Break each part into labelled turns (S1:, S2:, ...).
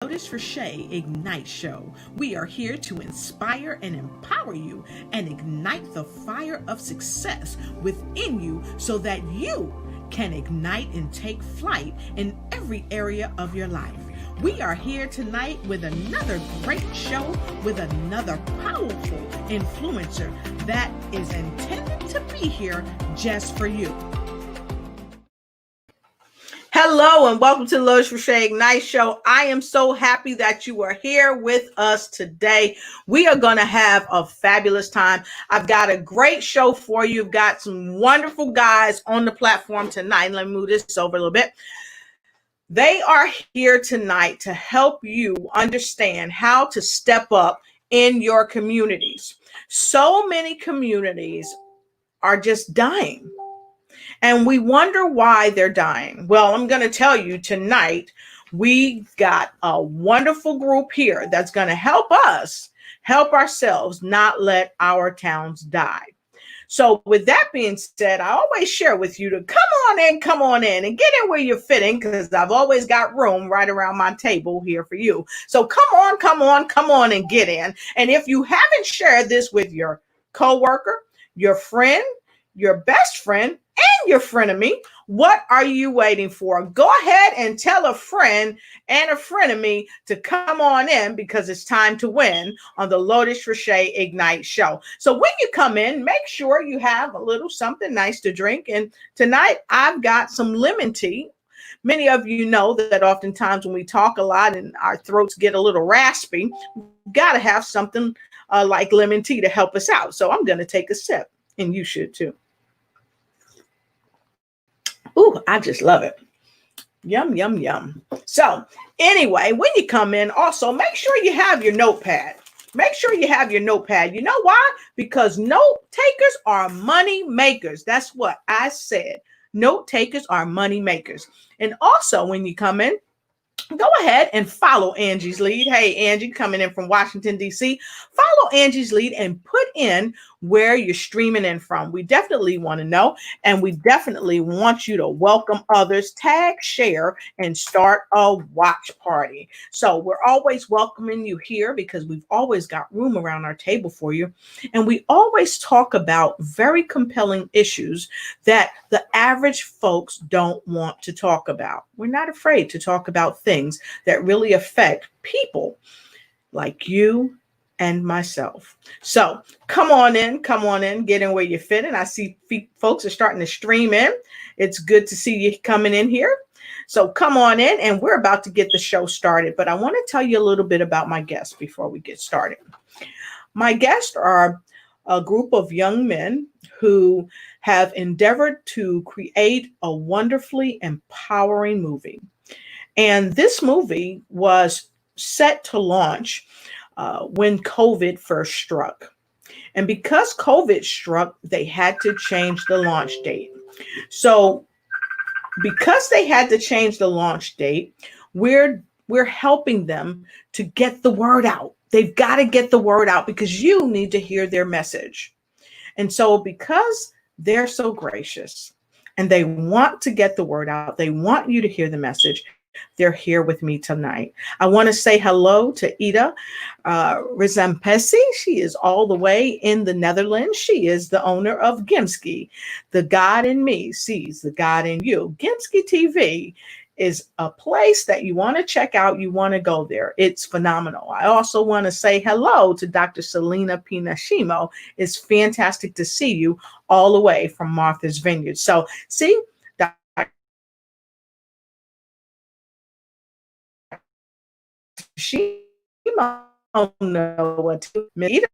S1: Lotus for Shay Ignite Show. We are here to inspire and empower you and ignite the fire of success within you so that you can ignite and take flight in every area of your life. We are here tonight with another great show with another powerful influencer that is intended to be here just for you. Hello and welcome to the Lotus for Shay Ignite Show. I am so happy that you are here with us today. We are going to have a fabulous time. I've got a great show for you. I've got some wonderful guys on the platform tonight. Let me move this over a little bit. They are here tonight to help you understand how to step up in your communities. So many communities are just dying. And we wonder why they're dying. Well, I'm going to tell you tonight, we've got a wonderful group here that's going to help us help ourselves not let our towns die. So with that being said, I always share with you to come on in and get in where you're fitting, because I've always got room right around my table here for you. So come on and get in. And if you haven't shared this with your coworker, your friend, your best friend, and your frenemy, what are you waiting for? Go ahead and tell a friend and a frenemy to come on in, because it's time to win on the Lotus for Shay Ignite Show. So when you come in, make sure you have a little something nice to drink. And tonight I've got some lemon tea. Many of you know that oftentimes when we talk a lot and our throats get a little raspy, we've got to have something like lemon tea to help us out. So I'm going to take a sip, and you should too. Ooh, I just love it. Yum, yum, yum. So anyway, when you come in, also make sure you have your notepad. Make sure you have your notepad. You know why? Because note takers are money makers. That's what I said. Note takers are money makers. And also when you come in, go ahead and follow Angie's lead. Hey, Angie, coming in from Washington, D.C. Follow Angie's lead and put in where you're streaming in from. We definitely want to know, and we definitely want you to welcome others, tag, share, and start a watch party. So we're always welcoming you here because we've always got room around our table for you. And we always talk about very compelling issues that the average folks don't want to talk about. We're not afraid to talk about things that really affect people like you and myself. So come on in, get in where you fit. And I see folks are starting to stream in. It's good to see you coming in here. So come on in, and we're about to get the show started. But I want to tell you a little bit about my guests before we get started. My guests are a group of young men who have endeavored to create a wonderfully empowering movie. And this movie was set to launch when COVID first struck. And because COVID struck, they had to change the launch date. So because they had to change the launch date, we're helping them to get the word out. They've got to get the word out because you need to hear their message. And so because they're so gracious and they want to get the word out, they want you to hear the message, they're here with me tonight. I want to say hello to Ida Rizampesi. She is all the way in the Netherlands. She is the owner of Gimski. The God in me sees the God in you. Gimski TV is a place that you want to check out. You want to go there. It's phenomenal. I also want to say hello to Dr. Selena Pinashimo. It's fantastic to see you all the way from Martha's Vineyard. So see, she don't know what to meet.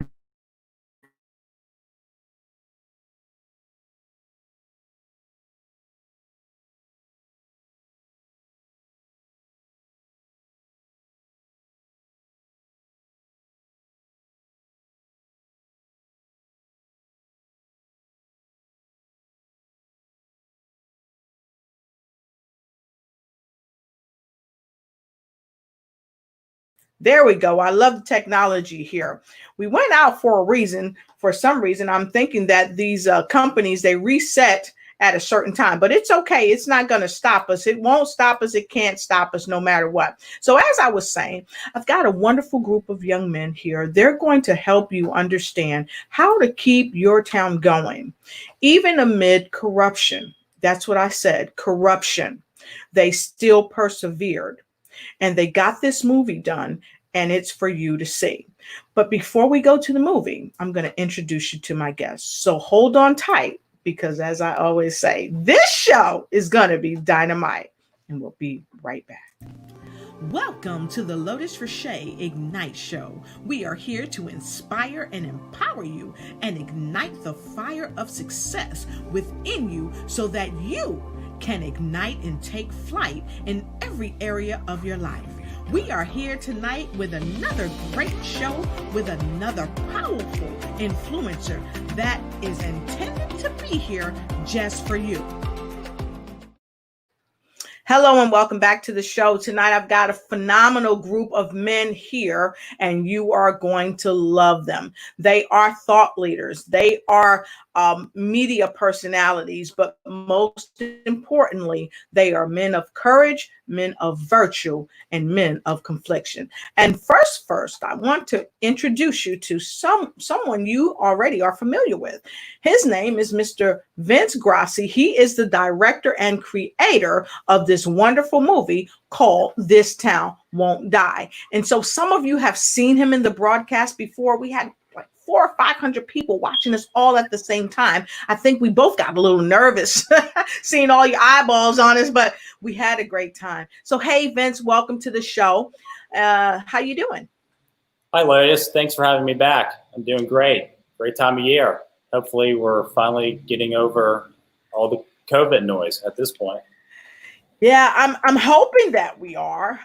S1: There we go. I love the technology here. We went out for a reason. For some reason, I'm thinking that these companies, they reset at a certain time, but it's okay. It's not going to stop us. It won't stop us. It can't stop us no matter what. So as I was saying, I've got a wonderful group of young men here. They're going to help you understand how to keep your town going, even amid corruption. That's what I said, corruption. They still persevered and they got this movie done, and it's for you to see. But before we go to the movie, I'm going to introduce you to my guests. So hold on tight, because as I always say, this show is going to be dynamite, and we'll be right back. Welcome to the Lotus Rocher Ignite Show. We are here to inspire and empower you and ignite the fire of success within you so that you can ignite and take flight in every area of your life. We are here tonight with another great show with another powerful influencer that is intended to be here just for you. Hello and welcome back to the show. Tonight I've got a phenomenal group of men here, and you are going to love them. They are thought leaders. They are media personalities, but most importantly, they are men of courage, men of virtue, and men of confliction. And first, I want to introduce you to someone you already are familiar with. His name is Mr. Vince Grassi. He is the director and creator of this wonderful movie called This Town Won't Die. And so some of you have seen him in the broadcast before. We had like 400 or 500 people watching us all at the same time. I think we both got a little nervous seeing all your eyeballs on us, but we had a great time. So, hey, Vince, welcome to the show. How you doing?
S2: Hi, Lotus. Thanks for having me back. I'm doing great. Great time of year. Hopefully we're finally getting over all the COVID noise at this point.
S1: Yeah, I'm hoping that we are.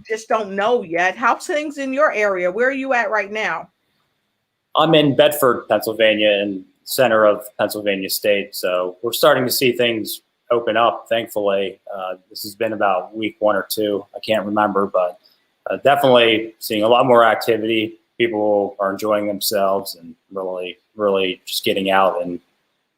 S1: Just don't know yet. How's things in your area? Where are you at right now?
S2: I'm in Bedford, Pennsylvania, in center of Pennsylvania State. So we're starting to see things open up, thankfully. This has been about week 1 or 2. I can't remember, but definitely seeing a lot more activity. People are enjoying themselves and really just getting out and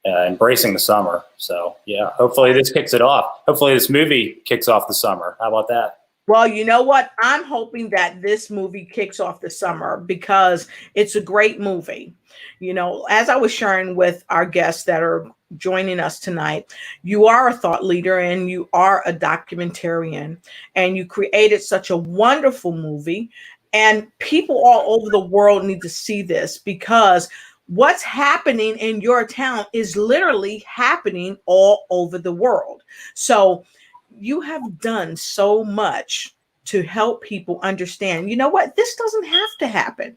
S2: embracing the summer. So yeah, hopefully this kicks it off. Hopefully this movie kicks off the summer. How about that?
S1: Well, you know what? I'm hoping that this movie kicks off the summer because it's a great movie. You know, as I was sharing with our guests that are joining us tonight, you are a thought leader and you are a documentarian, and you created such a wonderful movie, and people all over the world need to see this because what's happening in your town is literally happening all over the world. So you have done so much to help people understand, you know what, this doesn't have to happen.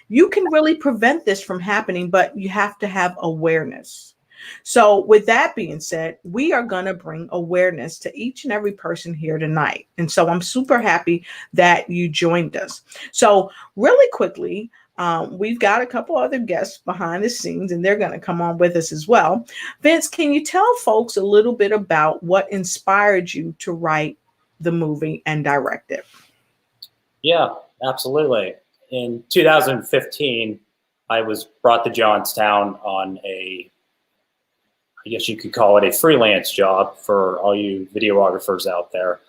S1: You can really prevent this from happening, but you have to have awareness. So with that being said, we are going to bring awareness to each and every person here tonight. And so I'm super happy that you joined us. So really quickly, we've got a couple other guests behind the scenes, and they're going to come on with us as well. Vince, can you tell folks a little bit about what inspired you to write the movie and direct it?
S2: Yeah, absolutely. In 2015, I was brought to Johnstown on I guess you could call it a freelance job for all you videographers out there.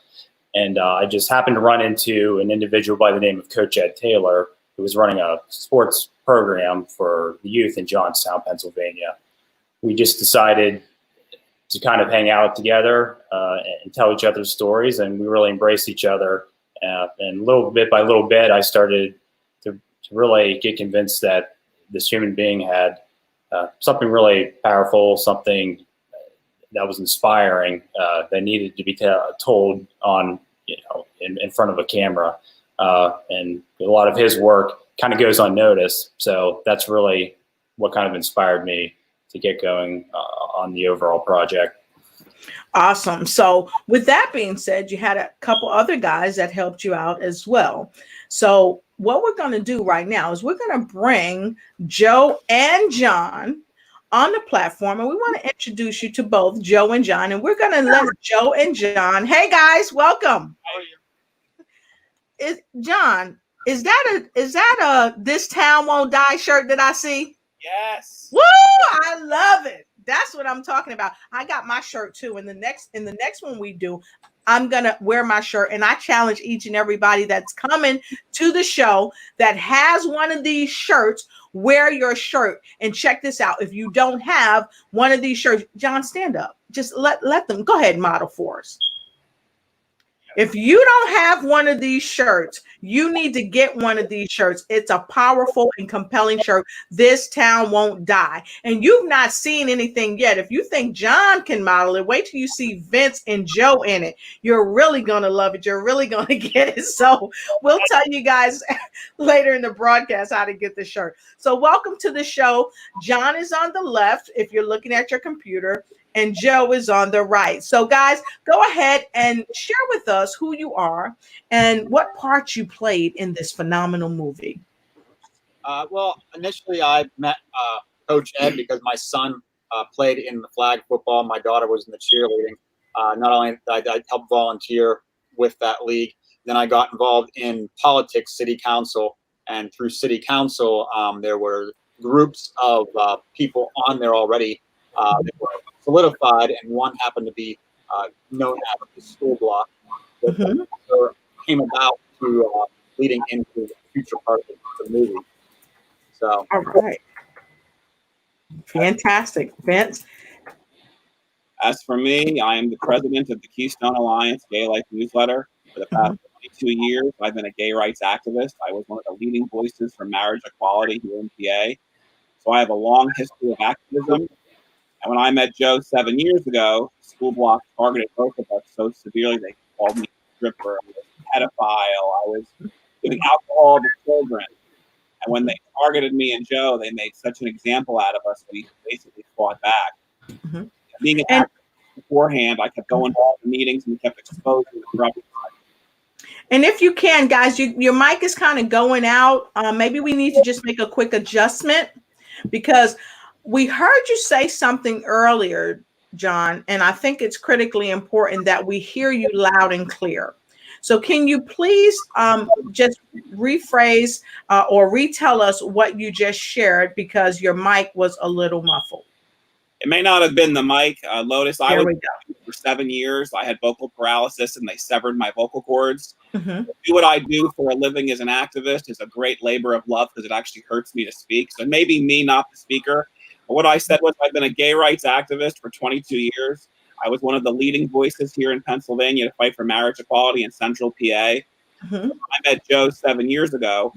S2: And I just happened to run into an individual by the name of Coach Ed Taylor, who was running a sports program for the youth in Johnstown, Pennsylvania. We just decided to kind of hang out together and tell each other's stories, and we really embraced each other. And little bit by little bit, I started to really get convinced that this human being had something really powerful, something that was inspiring, that needed to be told on, in front of a camera. And a lot of his work kind of goes unnoticed. So that's really what kind of inspired me to get going on the overall project.
S1: Awesome. So with that being said, you had a couple other guys that helped you out as well. So what we're going to do right now is we're going to bring Joe and John on the platform, and we want to introduce you to both Joe and John, and we're going to let Joe and John. Hey guys, welcome.
S2: How are you?
S1: John, is that a This Town Won't Die shirt that I see?
S3: Yes.
S1: Woo! I love it. That's what I'm talking about. I got my shirt too. In the next one we do, I'm gonna wear my shirt, and I challenge each and everybody that's coming to the show that has one of these shirts. Wear your shirt and check this out. If you don't have one of these shirts, John, stand up. Just let them go ahead and model for us. If you don't have one of these shirts, you need to get one of these shirts. It's a powerful and compelling shirt. This town won't die. And you've not seen anything yet. If you think John can model it, wait till you see Vince and Joe in it. You're really going to love it. You're really going to get it. So we'll tell you guys later in the broadcast how to get the shirt. So welcome to the show. John is on the left if you're looking at your computer, and Joe is on the right. So guys, go ahead and share with us who you are and what part you played in this phenomenal movie.
S3: Well, initially I met Coach Ed because my son played in the flag football. My daughter was in the cheerleading. Not only did I help volunteer with that league, then I got involved in politics, city council, and through city council, there were groups of people on there already that were solidified, and one happened to be known as the school block that came about to leading into the future part of the movie. So,
S1: all right. Fantastic. Vince?
S4: As for me, I am the president of the Keystone Alliance Gay Life newsletter. For the past 22 years, I've been a gay rights activist. I was one of the leading voices for marriage equality here in PA. So I have a long history of activism. And when I met Joe 7 years ago, the school block targeted both of us so severely they called me a stripper, I was a pedophile, I was giving alcohol to children. And when they targeted me and Joe, they made such an example out of us, we basically fought back. Being an activist beforehand, I kept going to all the meetings and we kept exposing the corruption.
S1: And if you can, guys, your mic is kind of going out. Maybe we need to just make a quick adjustment, because we heard you say something earlier, John, and I think it's critically important that we hear you loud and clear. So can you please just rephrase or retell us what you just shared, because your mic was a little muffled.
S4: It may not have been the mic, Lotus. I
S1: There
S4: was
S1: we go.
S4: for 7 years. I had vocal paralysis and they severed my vocal cords. Do what I do for a living as an activist is a great labor of love because it actually hurts me to speak. So maybe me, not the speaker. But what I said was I've been a gay rights activist for 22 years. I was one of the leading voices here in Pennsylvania to fight for marriage equality in central PA. When I met Joe 7 years ago,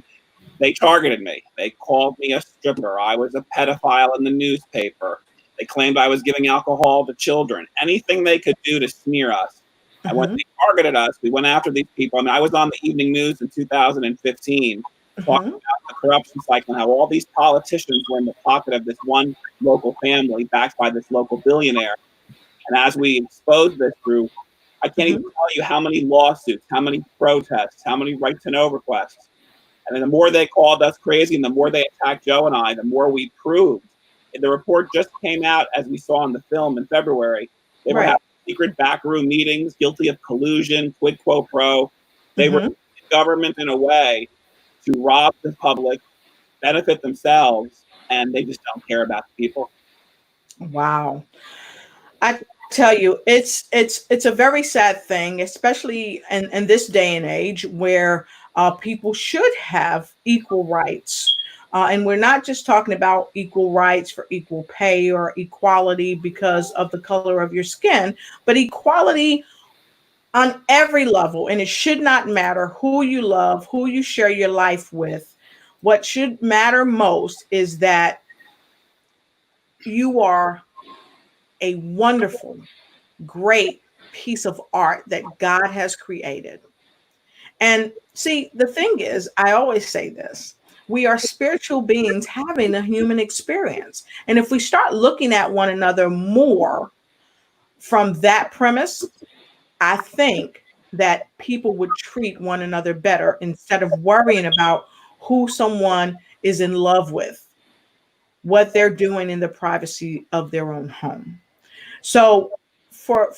S4: they targeted me. They called me a stripper. I was a pedophile in the newspaper. They claimed I was giving alcohol to children. Anything they could do to smear us. And when they targeted us, we went after these people. I mean, I was on the evening news in 2015 talking about the corruption cycle and how all these politicians were in the pocket of this one local family backed by this local billionaire. And as we exposed this through, I can't even tell you how many lawsuits, how many protests, how many right to know requests. And then the more they called us crazy and the more they attacked Joe and I, the more we proved. And the report just came out, as we saw in the film in February. They were having secret backroom meetings, guilty of collusion, quid pro quo. They were in government in a way to rob the public, benefit themselves, and they just don't care about the people.
S1: Wow. I tell you, it's a very sad thing, especially in this day and age where people should have equal rights. And we're not just talking about equal rights for equal pay or equality because of the color of your skin, but equality on every level. And it should not matter who you love, who you share your life with. What should matter most is that you are a wonderful, great piece of art that God has created. And see, the thing is, I always say this. We are spiritual beings having a human experience. And if we start looking at one another more from that premise, I think that people would treat one another better instead of worrying about who someone is in love with, what they're doing in the privacy of their own home. So for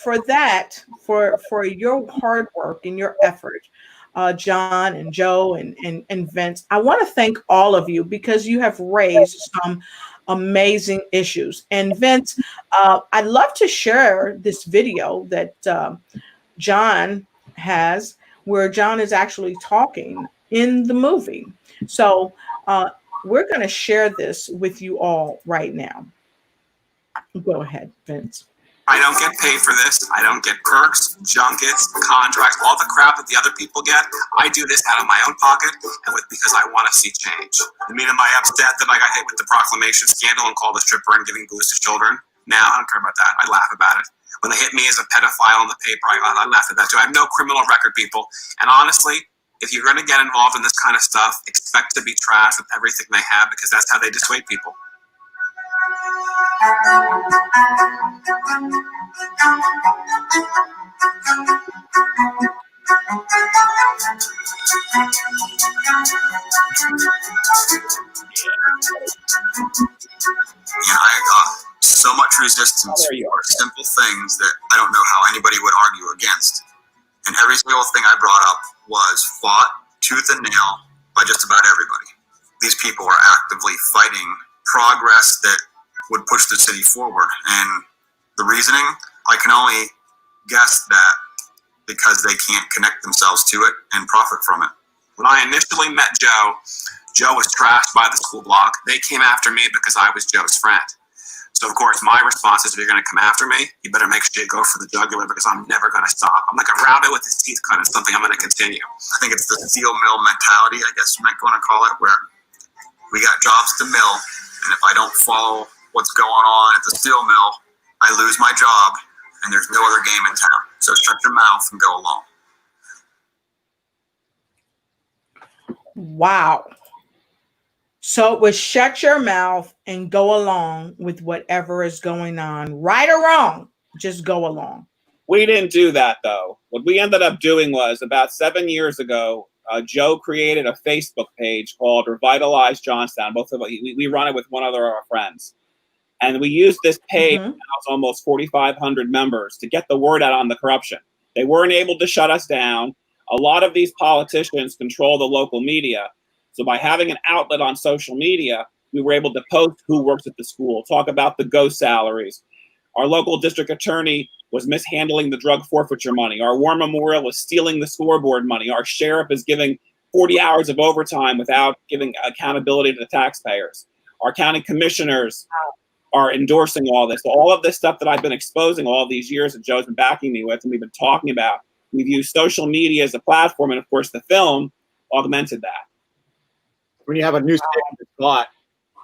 S1: your hard work and your effort, John and Joe and Vince, I want to thank all of you because you have raised some amazing issues. And Vince, I'd love to share this video that John has, where John is actually talking in the movie. So we're going to share this with you all right now. Go ahead, Vince.
S5: I don't get paid for this. I don't get perks, junkets, contracts, all the crap that the other people get. I do this out of my own pocket and because I want to see change. I mean, am I upset that I got hit with the proclamation scandal and called a stripper and giving booze to children? No, I don't care about that. I laugh about it. When they hit me as a pedophile in the paper, I laugh at that too. I have no criminal record, people. And honestly, if you're going to get involved in this kind of stuff, expect to be trashed with everything they have because that's how they dissuade people. So much resistance for simple things that I don't know how anybody would argue against. And every single thing I brought up was fought tooth and nail by just about everybody. These people are actively fighting progress that would push the city forward. And the reasoning, I can only guess that because they can't connect themselves to it and profit from it. When I initially met Joe, Joe was trashed by the school block. They came after me because I was Joe's friend. So, of course, my response is, if you're going to come after me, you better make sure you go for the jugular because I'm never going to stop. I'm like a rabbit with his teeth cut. It's something I'm going to continue. I think it's the steel mill mentality, I guess you might want to call it, where we got jobs to mill, and if I don't follow what's going on at the steel mill, I lose my job, and there's no other game in town. So shut your mouth and go along.
S1: Wow. So it was shut your mouth and go along with whatever is going on, right or wrong, just go along.
S4: We didn't do that, though. What we ended up doing was, about 7 years ago, Joe created a Facebook page called Revitalize Johnstown. Both of us, we run it with one other of our friends. And we used this page, now it's almost 4,500 members, to get the word out on the corruption. They weren't able to shut us down. A lot of these politicians control the local media. So by having an outlet on social media, we were able to post who works at the school, talk about the ghost salaries. Our local district attorney was mishandling the drug forfeiture money. Our war memorial was stealing the scoreboard money. Our sheriff is giving 40 hours of overtime without giving accountability to the taxpayers. Our county commissioners are endorsing all this. So all of this stuff that I've been exposing all these years that Joe's been backing me with and we've been talking about, we've used social media as a platform, and of course the film augmented that.
S3: When you have a newspaper spot,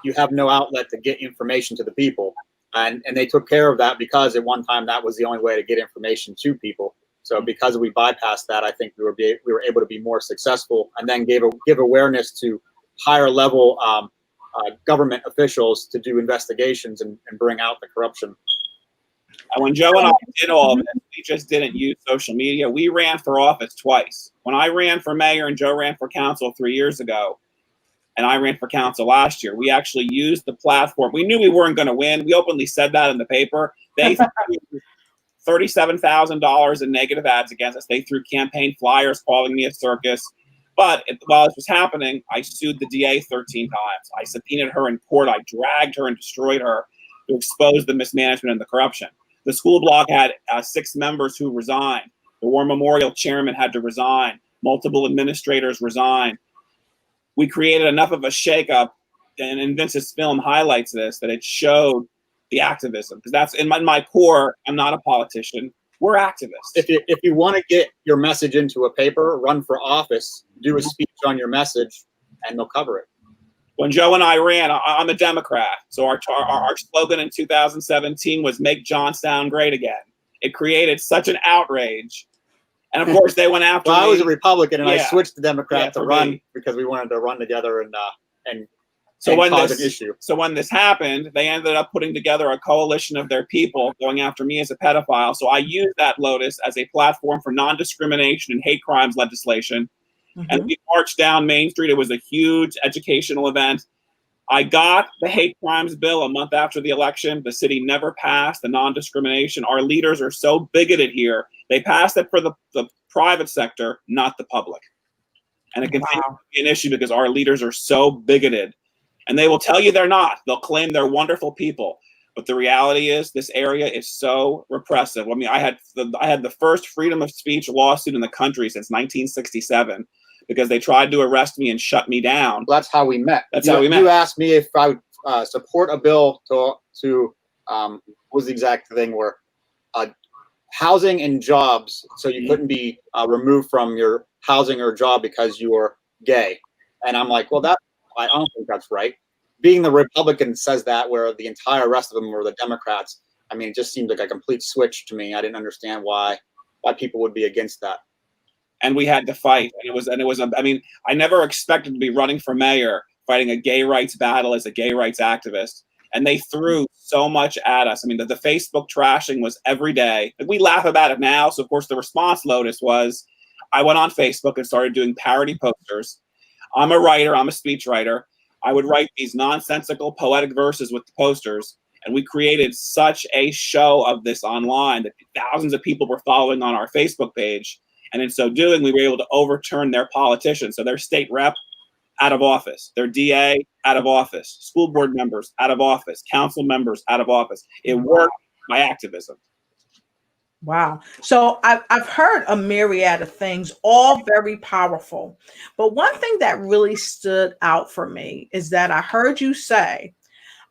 S3: you have no outlet to get information to the people. And they took care of that because at one time that was the only way to get information to people. So because we bypassed that, I think we were able to be more successful and then give awareness to higher level government officials to do investigations and bring out the corruption.
S4: And when Joe and I did all of this, we just didn't use social media. We ran for office twice. When I ran for mayor and Joe ran for council 3 years ago, and I ran for council last year, we actually used the platform. We knew we weren't going to win. We openly said that in the paper. They threw $37,000 in negative ads against us. They threw campaign flyers calling me a circus. But while this was happening, I sued the DA 13 times. I subpoenaed her in court. I dragged her and destroyed her to expose the mismanagement and the corruption. The school block had 6 members who resigned. The War Memorial chairman had to resign. Multiple administrators resigned. We created enough of a shakeup, and Vince's film highlights this, that it showed the activism. Because that's in my core, I'm not a politician. We're activists.
S3: If you want to get your message into a paper, run for office, do a speech on your message, and they'll cover it.
S4: When Joe and I ran, I'm a Democrat. So our slogan in 2017 was "Make Johnstown Great Again." It created such an outrage. And of course, they went after me.
S3: I was a Republican, and I switched to Democrat to run
S4: me.
S3: because we wanted to run together and
S4: cause
S3: an issue.
S4: So when this happened, they ended up putting together a coalition of their people going after me as a pedophile. So I used that, Lotus, as a platform for non-discrimination and hate crimes legislation. And we marched down Main Street. It was a huge educational event. I got the hate crimes bill a month after the election. The city never passed the non-discrimination. Our leaders are so bigoted here. They passed it for the private sector, not the public. And it continues to be an issue because our leaders are so bigoted. And they will tell you they're not. They'll claim they're wonderful people. But the reality is this area is so repressive. I mean, I had the first freedom of speech lawsuit in the country since 1967 because they tried to arrest me and shut me down.
S3: That's how we met.
S4: How we met.
S3: You asked me if I would support a bill to what was the exact thing where housing and jobs, so you couldn't be removed from your housing or job because you were gay. And I'm like, well, I don't think that's right. Being the Republican says that, where the entire rest of them were the Democrats. I mean, it just seemed like a complete switch to me. I didn't understand why people would be against that.
S4: And we had to fight. I mean, I never expected to be running for mayor, fighting a gay rights battle as a gay rights activist. And they threw so much at us. I mean, the Facebook trashing was every day. We laugh about it now. So, of course, the response, Lotus, was I went on Facebook and started doing parody posters. I'm a writer. I'm a speechwriter. I would write these nonsensical poetic verses with the posters. And we created such a show of this online that thousands of people were following on our Facebook page. And in so doing, we were able to overturn their politicians. So their state rep, out of office, their DA, out of office, school board members, out of office, council members, out of office. It worked by activism.
S1: Wow. So I've heard a myriad of things, all very powerful. But one thing that really stood out for me is that I heard you say,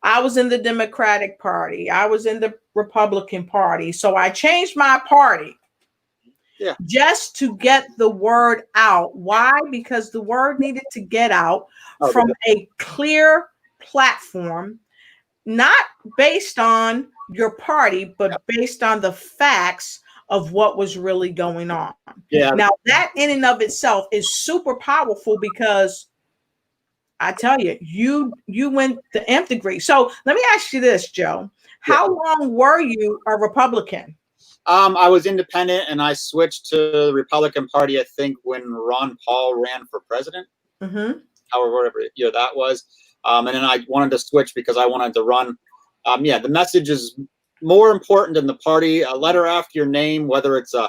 S1: I was in the Democratic Party, I was in the Republican Party, so I changed my party. Yeah. Just to get the word out. Why? Because the word needed to get out from a clear platform, not based on your party, but based on the facts of what was really going on. Yeah. Now, that in and of itself is super powerful because I tell you, you went the nth degree. So let me ask you this, Joe. How long were you a Republican?
S3: I was independent and I switched to the Republican Party, I think, when Ron Paul ran for president. However, whatever year that was. And then I wanted to switch because I wanted to run. The message is more important than the party. A letter after your name, whether it's a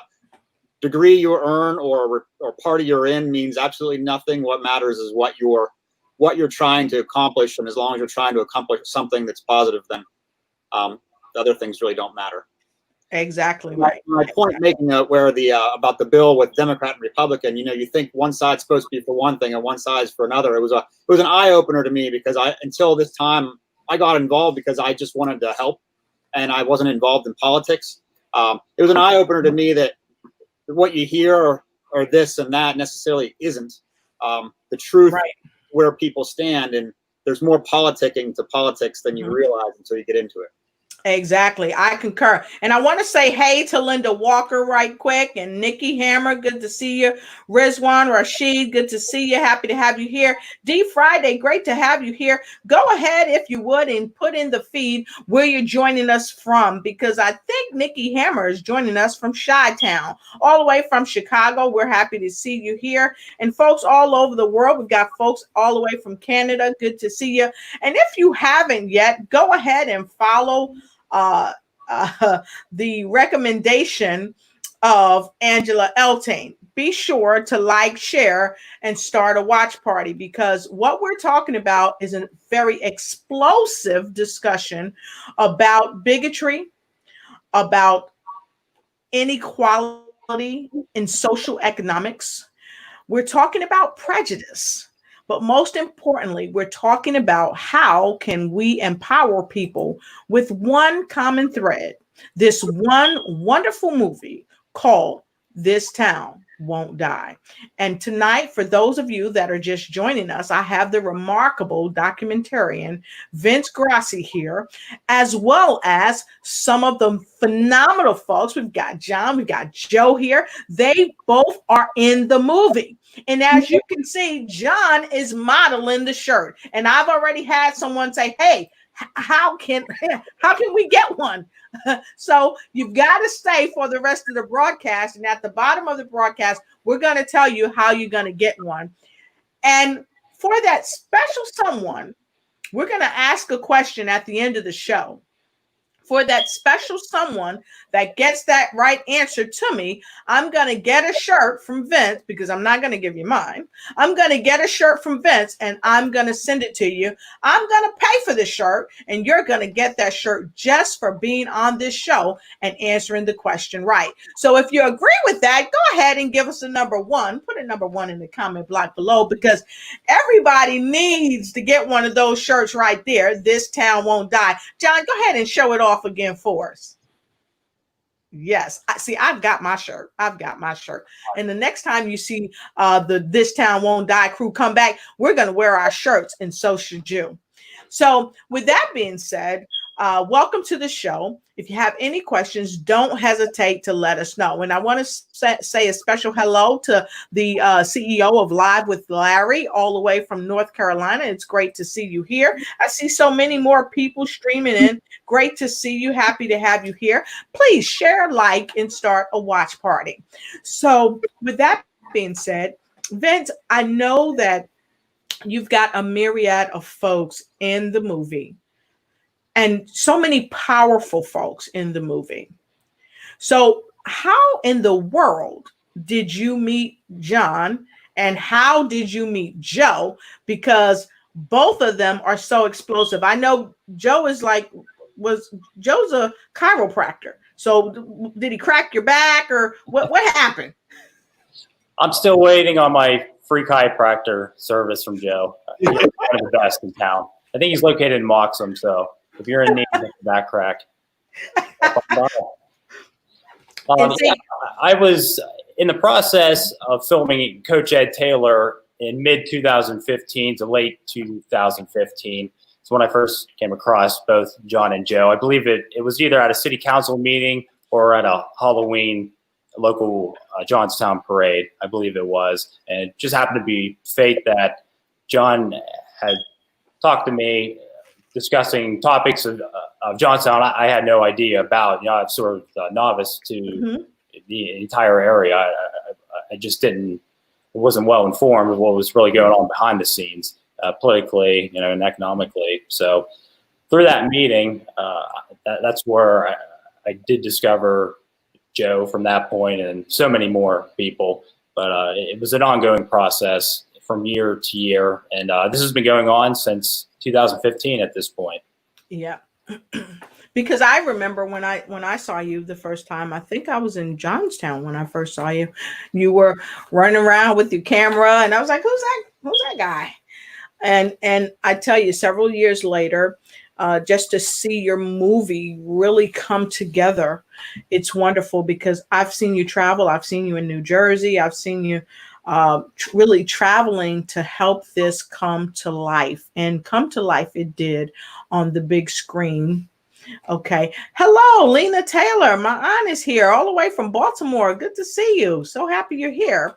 S3: degree you earn or party you're in, means absolutely nothing. What matters is what you're trying to accomplish. And as long as you're trying to accomplish something that's positive, then the other things really don't matter.
S1: Exactly right.
S3: My point making where about the bill with Democrat and Republican, you think one side's supposed to be for one thing and one side's for another. It was an eye opener to me because until this time I got involved because I just wanted to help and I wasn't involved in politics. It was an eye opener to me that what you hear or this and that necessarily isn't the truth where people stand, and there's more politicking to politics than you realize until you get into it.
S1: Exactly. I concur. And I want to say hey to Linda Walker right quick and Nikki Hammer. Good to see you. Rizwan Rashid, good to see you. Happy to have you here. D Friday, great to have you here. Go ahead, if you would, and put in the feed where you're joining us from, because I think Nikki Hammer is joining us from Chi-Town, all the way from Chicago. We're happy to see you here. And folks all over the world, we've got folks all the way from Canada. Good to see you. And if you haven't yet, go ahead and follow the recommendation of Angela Eltain. Be sure to like, share, and start a watch party, because what we're talking about is a very explosive discussion about bigotry, about inequality in social economics. We're talking about prejudice. But most importantly, we're talking about how can we empower people with one common thread, this one wonderful movie called This Town Won't Die. And tonight, for those of you that are just joining us, I have the remarkable documentarian Vince Grassi here, as well as some of the phenomenal folks. We've got John, we've got Joe here. They both are in the movie. And as you can see, John is modeling the shirt. And I've already had someone say, hey, how can we get one? So you've got to stay for the rest of the broadcast. And at the bottom of the broadcast, we're going to tell you how you're going to get one. And for that special someone, we're going to ask a question at the end of the show. for that special someone that gets that right answer to me, I'm going to get a shirt from Vince, because I'm not going to give you mine. I'm going to get a shirt from Vince and I'm going to send it to you. I'm going to pay for the shirt and you're going to get that shirt just for being on this show and answering the question right. So if you agree with that, go ahead and give us a number 1. Put a number 1 in the comment block below, because everybody needs to get one of those shirts right there. This town won't die. John, go ahead and show it off again for us. Yes, I've got my shirt. And the next time you see the This Town Won't Die crew come back, we're going to wear our shirts, and so should you. So with that being said, welcome to the show. If you have any questions, don't hesitate to let us know. And I want to say a special hello to the CEO of Live with Larry, all the way from North Carolina. It's great to see you here. I see so many more people streaming in. Great to see you. Happy to have you here. Please share, like, and start a watch party. So with that being said, Vince, I know that you've got a myriad of folks in the movie, and so many powerful folks in the movie. So how in the world did you meet John, and how did you meet Joe? Because both of them are so explosive. I know Joe is Joe's a chiropractor. So did he crack your back, or what happened?
S2: I'm still waiting on my free chiropractor service from Joe. He's one of the best in town. I think he's located in Moxham, so if you're in need of a back crack. I was in the process of filming Coach Ed Taylor in mid-2015 to late 2015. It's when I first came across both John and Joe. I believe it was either at a city council meeting or at a Halloween local Johnstown parade, I believe it was. And it just happened to be fate that John had talked to me discussing topics of Johnstown I had no idea about. I'm sort of a novice to the entire area. I just wasn't well informed of what was really going on behind the scenes, politically, and economically. So through that meeting, that's where I did discover Joe from that point, and so many more people. But it was an ongoing process from year to year, and this has been going on since 2015 at this point.
S1: Yeah. Because I remember when I saw you the first time, I think I was in Johnstown when I first saw you. You were running around with your camera, and I was like, who's that guy? And I tell you, several years later, just to see your movie really come together, it's wonderful, because I've seen you travel. I've seen you in New Jersey. I've seen you really traveling to help this come to life, and come to life it did on the big screen. Okay. Hello, Lena Taylor. My aunt is here all the way from Baltimore. Good to see you. So happy you're here.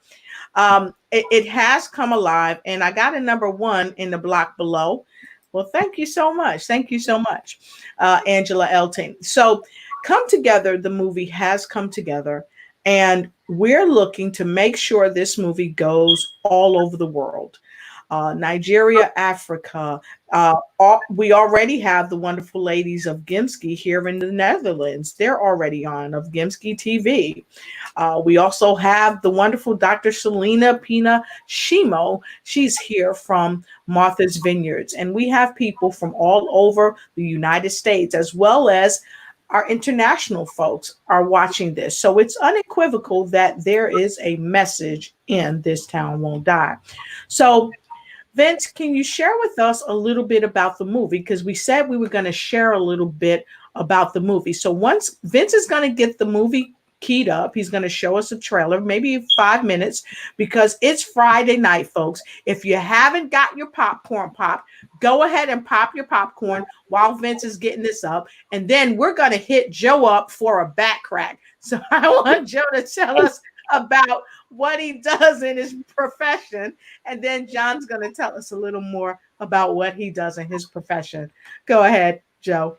S1: It has come alive, and I got a number 1 in the block below. Well, thank you so much. Thank you so much, Angela Elting. So Come Together, the movie has come together, and we're looking to make sure this movie goes all over the world. Nigeria, Africa. We already have the wonderful ladies of Gimski here in the Netherlands. They're already on of Gimski TV. We also have the wonderful Dr. Selena Pina Shimo. She's here from Martha's Vineyards. And we have people from all over the United States, as well as our international folks are watching this. So it's unequivocal that there is a message in This Town Won't Die. So Vince, can you share with us a little bit about the movie? Because we said we were going to share a little bit about the movie. So once Vince is going to get the movie keyed up, he's going to show us a trailer, maybe 5 minutes, because it's Friday night, folks. If you haven't got your popcorn popped, go ahead and pop your popcorn while Vince is getting this up. And then we're going to hit Joe up for a back crack. So I want Joe to tell us about what he does in his profession, and then John's going to tell us a little more about what he does in his profession. Go ahead, Joe.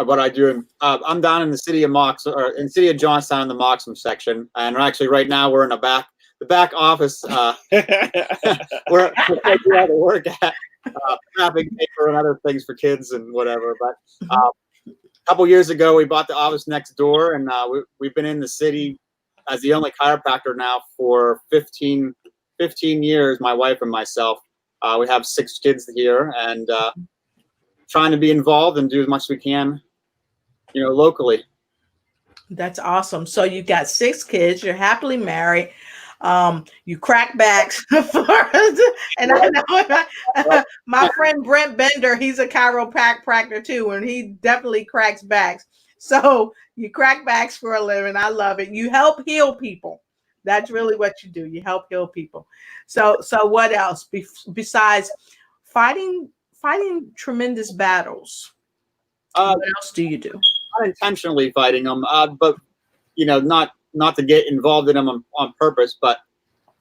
S3: What I do, I'm down in the city of city of Johnstown in the Moxham section, and actually right now we're in the back office where I do all the work at. wrapping paper and other things for kids and whatever. But a couple years ago, we bought the office next door, and we've been in the city as the only chiropractor now for 15 years, my wife and myself. We have 6 kids here, and trying to be involved and do as much as we can, locally.
S1: That's awesome. So you got 6 kids, you're happily married. You crack backs and I know my friend Brent Bender, he's a chiropractor too, and he definitely cracks backs. So you crack backs for a living. I love it. You help heal people. That's really what you do. You help heal people. So what else besides fighting tremendous battles? What else do you do?
S3: Not intentionally fighting them, but not to get involved in them on purpose, but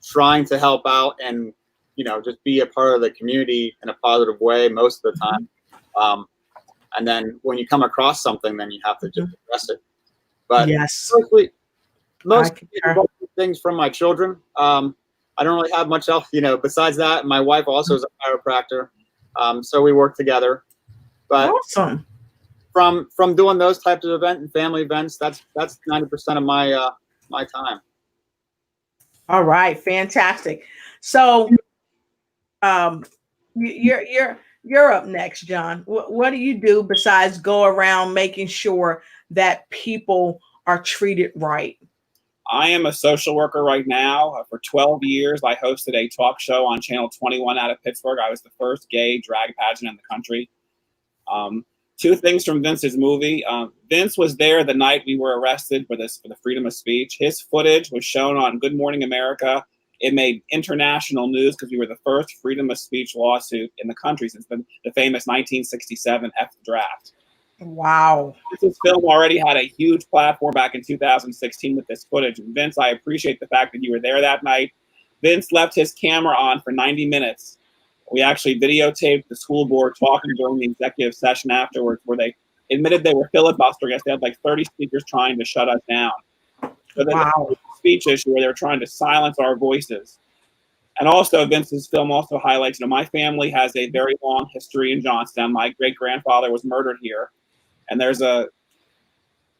S3: trying to help out and just be a part of the community in a positive way most of the time. And then when you come across something, then you have to just address it. But
S1: yes,
S3: most things from my children. I don't really have much else, besides that. My wife also is a chiropractor, so we work together. But
S1: awesome.
S3: From doing those types of events and family events, that's 90% of my time.
S1: All right, fantastic. So, you're up next, John. What do you do besides go around making sure that people are treated right?
S4: I am a social worker right now. For 12 years, I hosted a talk show on Channel 21 out of Pittsburgh. I was the first gay drag pageant in the country. 2 things from Vince's movie. Vince was there the night we were arrested for the freedom of speech. His footage was shown on Good Morning America. It made international news because we were the first freedom of speech lawsuit in the country since the famous 1967 F draft.
S1: Wow.
S4: Vince's film already had a huge platform back in 2016 with this footage. And Vince, I appreciate the fact that you were there that night. Vince left his camera on for 90 minutes. We actually videotaped the school board talking during the executive session afterwards, where they admitted they were filibustering us. They had like 30 speakers trying to shut us down. So there's a speech issue where they were trying to silence our voices. And also, Vince's film also highlights, my family has a very long history in Johnstown. My great-grandfather was murdered here. And there's a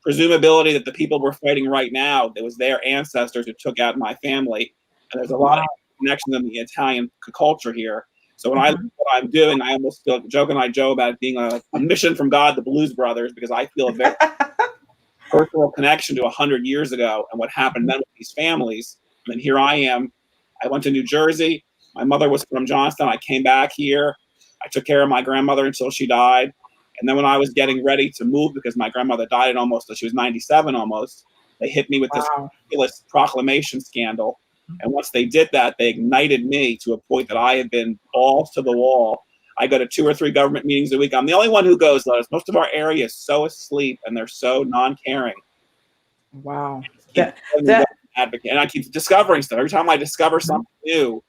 S4: presumability that the people we're fighting right now, it was their ancestors who took out my family. And there's a lot of connections in the Italian culture here. So when I look at what I'm doing, I almost feel Joe and I joke about it being a mission from God, the Blues Brothers, because I feel a very personal connection to 100 years ago and what happened then with these families. And then here I am. I went to New Jersey. My mother was from Johnstown. I came back here. I took care of my grandmother until she died. And then when I was getting ready to move, because my grandmother died she was 97 almost, they hit me with this ridiculous proclamation scandal. And once they did that, they ignited me to a point that I have been balls to the wall. I go to 2 or 3 government meetings a week. I'm the only one who goes, though. Most of our area is so asleep and they're so non-caring.
S1: Wow.
S4: Advocate. And I keep discovering stuff. Every time I discover something new,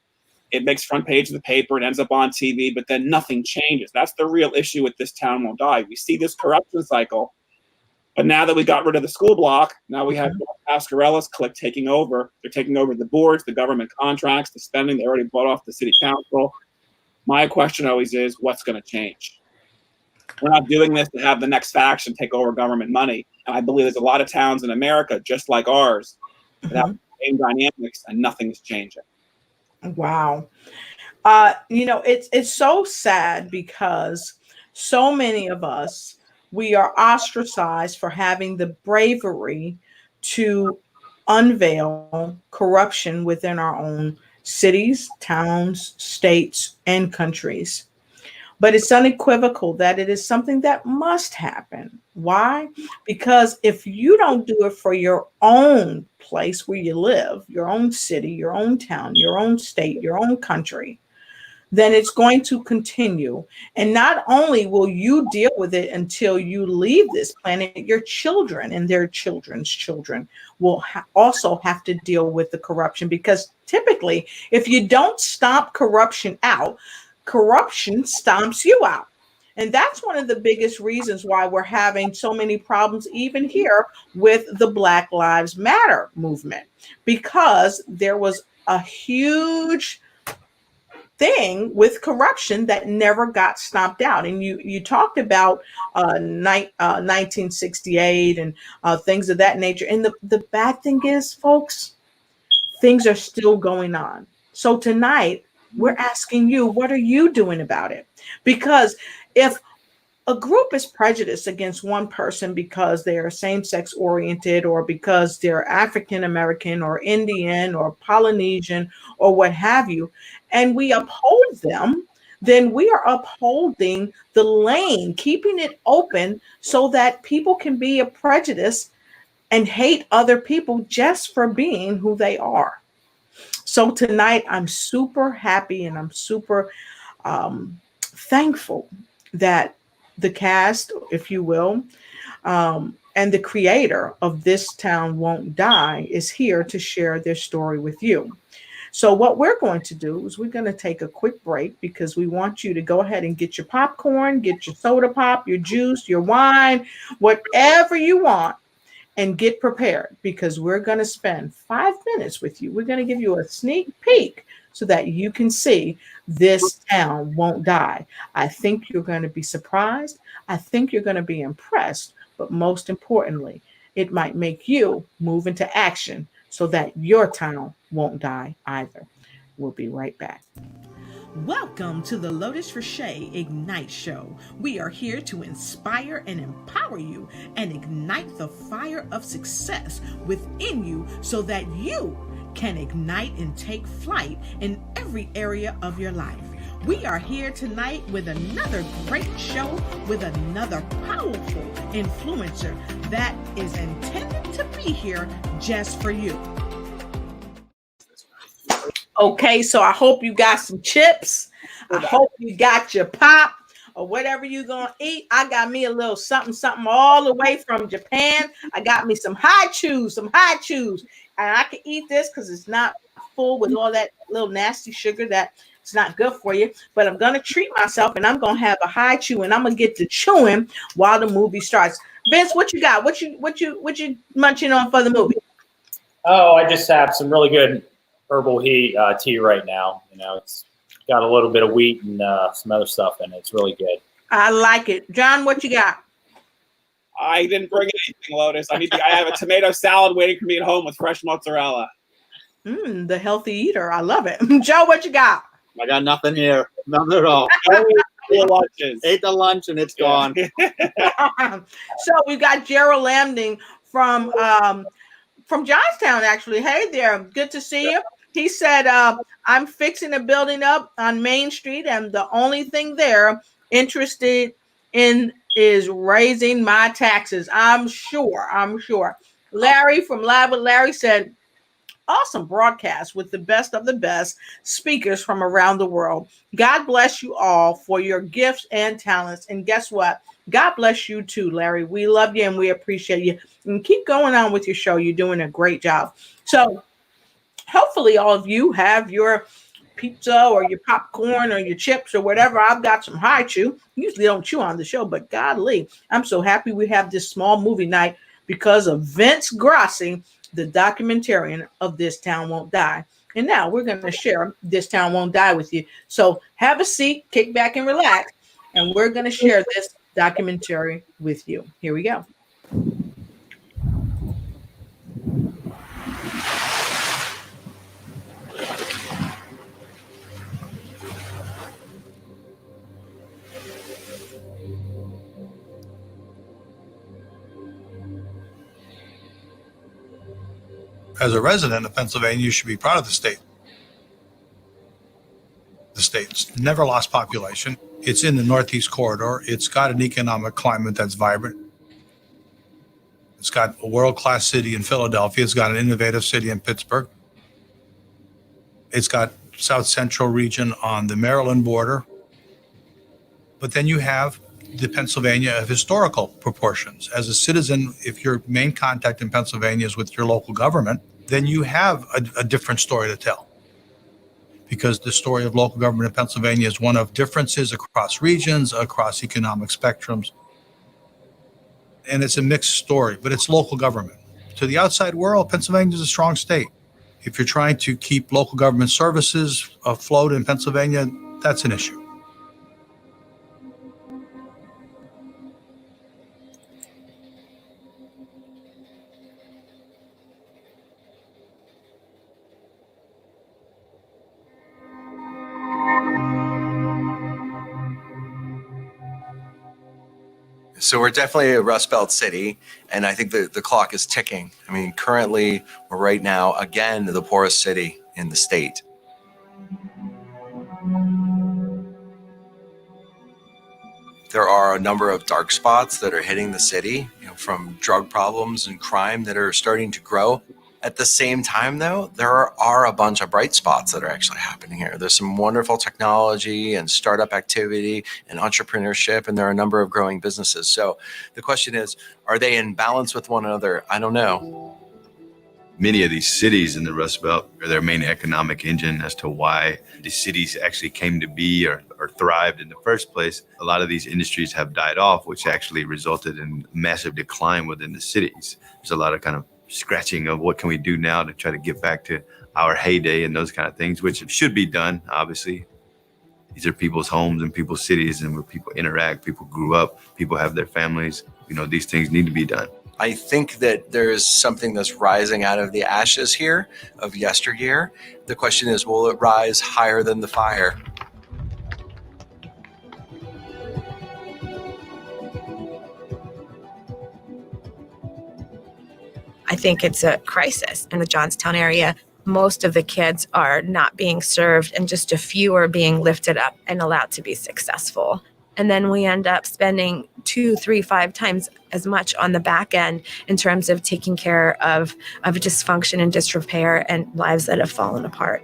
S4: it makes front page of the paper and ends up on TV, but then nothing changes. That's the real issue with This Town Won't Die. We see this corruption cycle. But now that we got rid of the school block, now we have Pascarella's clique taking over. They're taking over the boards, the government contracts, the spending. They already bought off the city council. My question always is, what's going to change? We're not doing this to have the next faction take over government money. And I believe there's a lot of towns in America, just like ours, that have the same dynamics, and nothing's changing.
S1: Wow. It's so sad because so many of us, we are ostracized for having the bravery to unveil corruption within our own cities, towns, states, and countries. But it's unequivocal that it is something that must happen. Why? Because if you don't do it for your own place where you live, your own city, your own town, your own state, your own country, then it's going to continue. And not only will you deal with it until you leave this planet, your children and their children's children will also have to deal with the corruption. Because typically, if you don't stomp corruption out, corruption stomps you out. And that's one of the biggest reasons why we're having so many problems, even here with the Black Lives Matter movement, because there was a huge thing with corruption that never got stomped out. And you talked about 1968 and things of that nature. And the bad thing is, folks, things are still going on. So tonight, we're asking you, what are you doing about it? Because if a group is prejudiced against one person because they are same-sex oriented, or because they're African American or Indian or Polynesian or what have you, and we uphold them, then we are upholding the lane, keeping it open so that people can be a prejudice and hate other people just for being who they are. So tonight, I'm super happy and I'm super thankful that the cast, if you will, and the creator of This Town Won't Die is here to share their story with you. So, what we're going to do is we're going to take a quick break because we want you to go ahead and get your popcorn, get your soda pop, your juice, your wine, whatever you want, and get prepared because we're going to spend 5 minutes with you. We're going to give you a sneak peek so that you can see This Town Won't Die. I think you're going to be surprised. I think you're going to be impressed. But most importantly, it might make you move into action so that your town won't die either. We'll be right back. Welcome to the Lotus Richey Ignite Show. We are here to inspire and empower you and ignite the fire of success within you so that you can ignite and take flight in every area of your life. We are here tonight with another great show with another powerful influencer that is intended to be here just for you. Okay, so I hope you got some chips. I hope you got your pop or whatever you're going to eat. I got me a little something all the way from Japan. I got me some high chews. And I can eat this because it's not full with all that little nasty sugar that it's not good for you. But I'm going to treat myself and I'm going to have a high chew and I'm going to get to chewing while the movie starts. Vince, what you got? What you munching on for the movie?
S2: Oh, I just have some really good herbal tea right now. You know, it's got a little bit of wheat and some other stuff in it. It's really good.
S1: I like it. John, what you got?
S4: I didn't bring anything, Lotus. I have a tomato salad waiting for me at home with fresh mozzarella.
S1: The healthy eater. I love it. Joe, what you got?
S3: I got nothing here. Nothing at all. Ate the lunch and it's gone.
S1: So we got Gerald Lambding from Johnstown, actually. Hey there. Good to see you. He said, I'm fixing a building up on Main Street, and the only thing there interested in is raising my taxes. I'm sure. Larry from Live with Larry said, awesome broadcast with the best of the best speakers from around the world. God bless you all for your gifts and talents. And guess what? God bless you too, Larry. We love you and we appreciate you. And keep going on with your show. You're doing a great job. So hopefully all of you have your pizza or your popcorn or your chips or whatever. I've got some high chew. Usually don't chew on the show, but golly, I'm so happy we have this small movie night because of Vince Grassi, the documentarian of This Town Won't Die. And now we're going to share This Town Won't Die with you. So have a seat, kick back and relax, and we're going to share this documentary with you. Here we go.
S6: As a resident of Pennsylvania, you should be proud of the state. The state's never lost population. It's in the Northeast corridor. It's got an economic climate that's vibrant. It's got a world-class city in Philadelphia. It's got an innovative city in Pittsburgh. It's got South Central region on the Maryland border. But then you have the Pennsylvania of historical proportions. As a citizen, if your main contact in Pennsylvania is with your local government, then you have a different story to tell. Because the story of local government in Pennsylvania is one of differences across regions, across economic spectrums. And it's a mixed story, but it's local government. To the outside world, Pennsylvania is a strong state. If you're trying to keep local government services afloat in Pennsylvania, that's an issue.
S7: So we're definitely a Rust Belt city, and I think the clock is ticking. I mean, currently, we're right now, again, the poorest city in the state. There are a number of dark spots that are hitting the city, from drug problems and crime that are starting to grow. At the same time, though, there are a bunch of bright spots that are actually happening here. There's some wonderful technology and startup activity and entrepreneurship, and there are a number of growing businesses. So the question is, are they in balance with one another? I don't know.
S8: Many of these cities in the Rust Belt are their main economic engine as to why the cities actually came to be or thrived in the first place. A lot of these industries have died off, which actually resulted in massive decline within the cities. There's a lot of kind of scratching of what can we do now to try to get back to our heyday and those kind of things, which should be done, obviously. These are people's homes and people's cities, and where people interact, people grew up, people have their families. These things need to be done.
S7: I think that there's something that's rising out of the ashes here of yesteryear. The question is, will it rise higher than the fire?
S9: I think it's a crisis in the Johnstown area. Most of the kids are not being served, and just a few are being lifted up and allowed to be successful. And then we end up spending 2, 3, 5 times as much on the back end in terms of taking care of dysfunction and disrepair and lives that have fallen apart.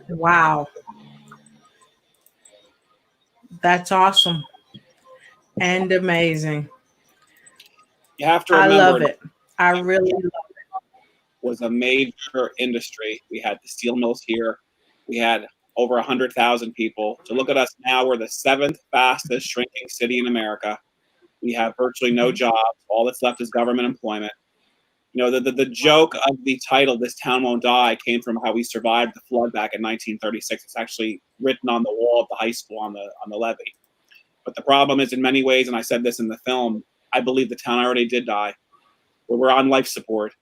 S1: Wow. That's awesome and amazing.
S4: You have to
S1: I
S4: remember,
S1: love it. I really love it.
S4: Was a major industry. We had the steel mills here. We had over 100,000 people. To look at us now, we're the 7th fastest shrinking city in America. We have virtually no jobs. All that's left is government employment. You know, the joke of the title, "This Town Won't Die," came from how we survived the flood back in 1936. It's actually written on the wall of the high school on the levee. But the problem is, in many ways, and I said this in the film, I believe the town already did die. We're on life support.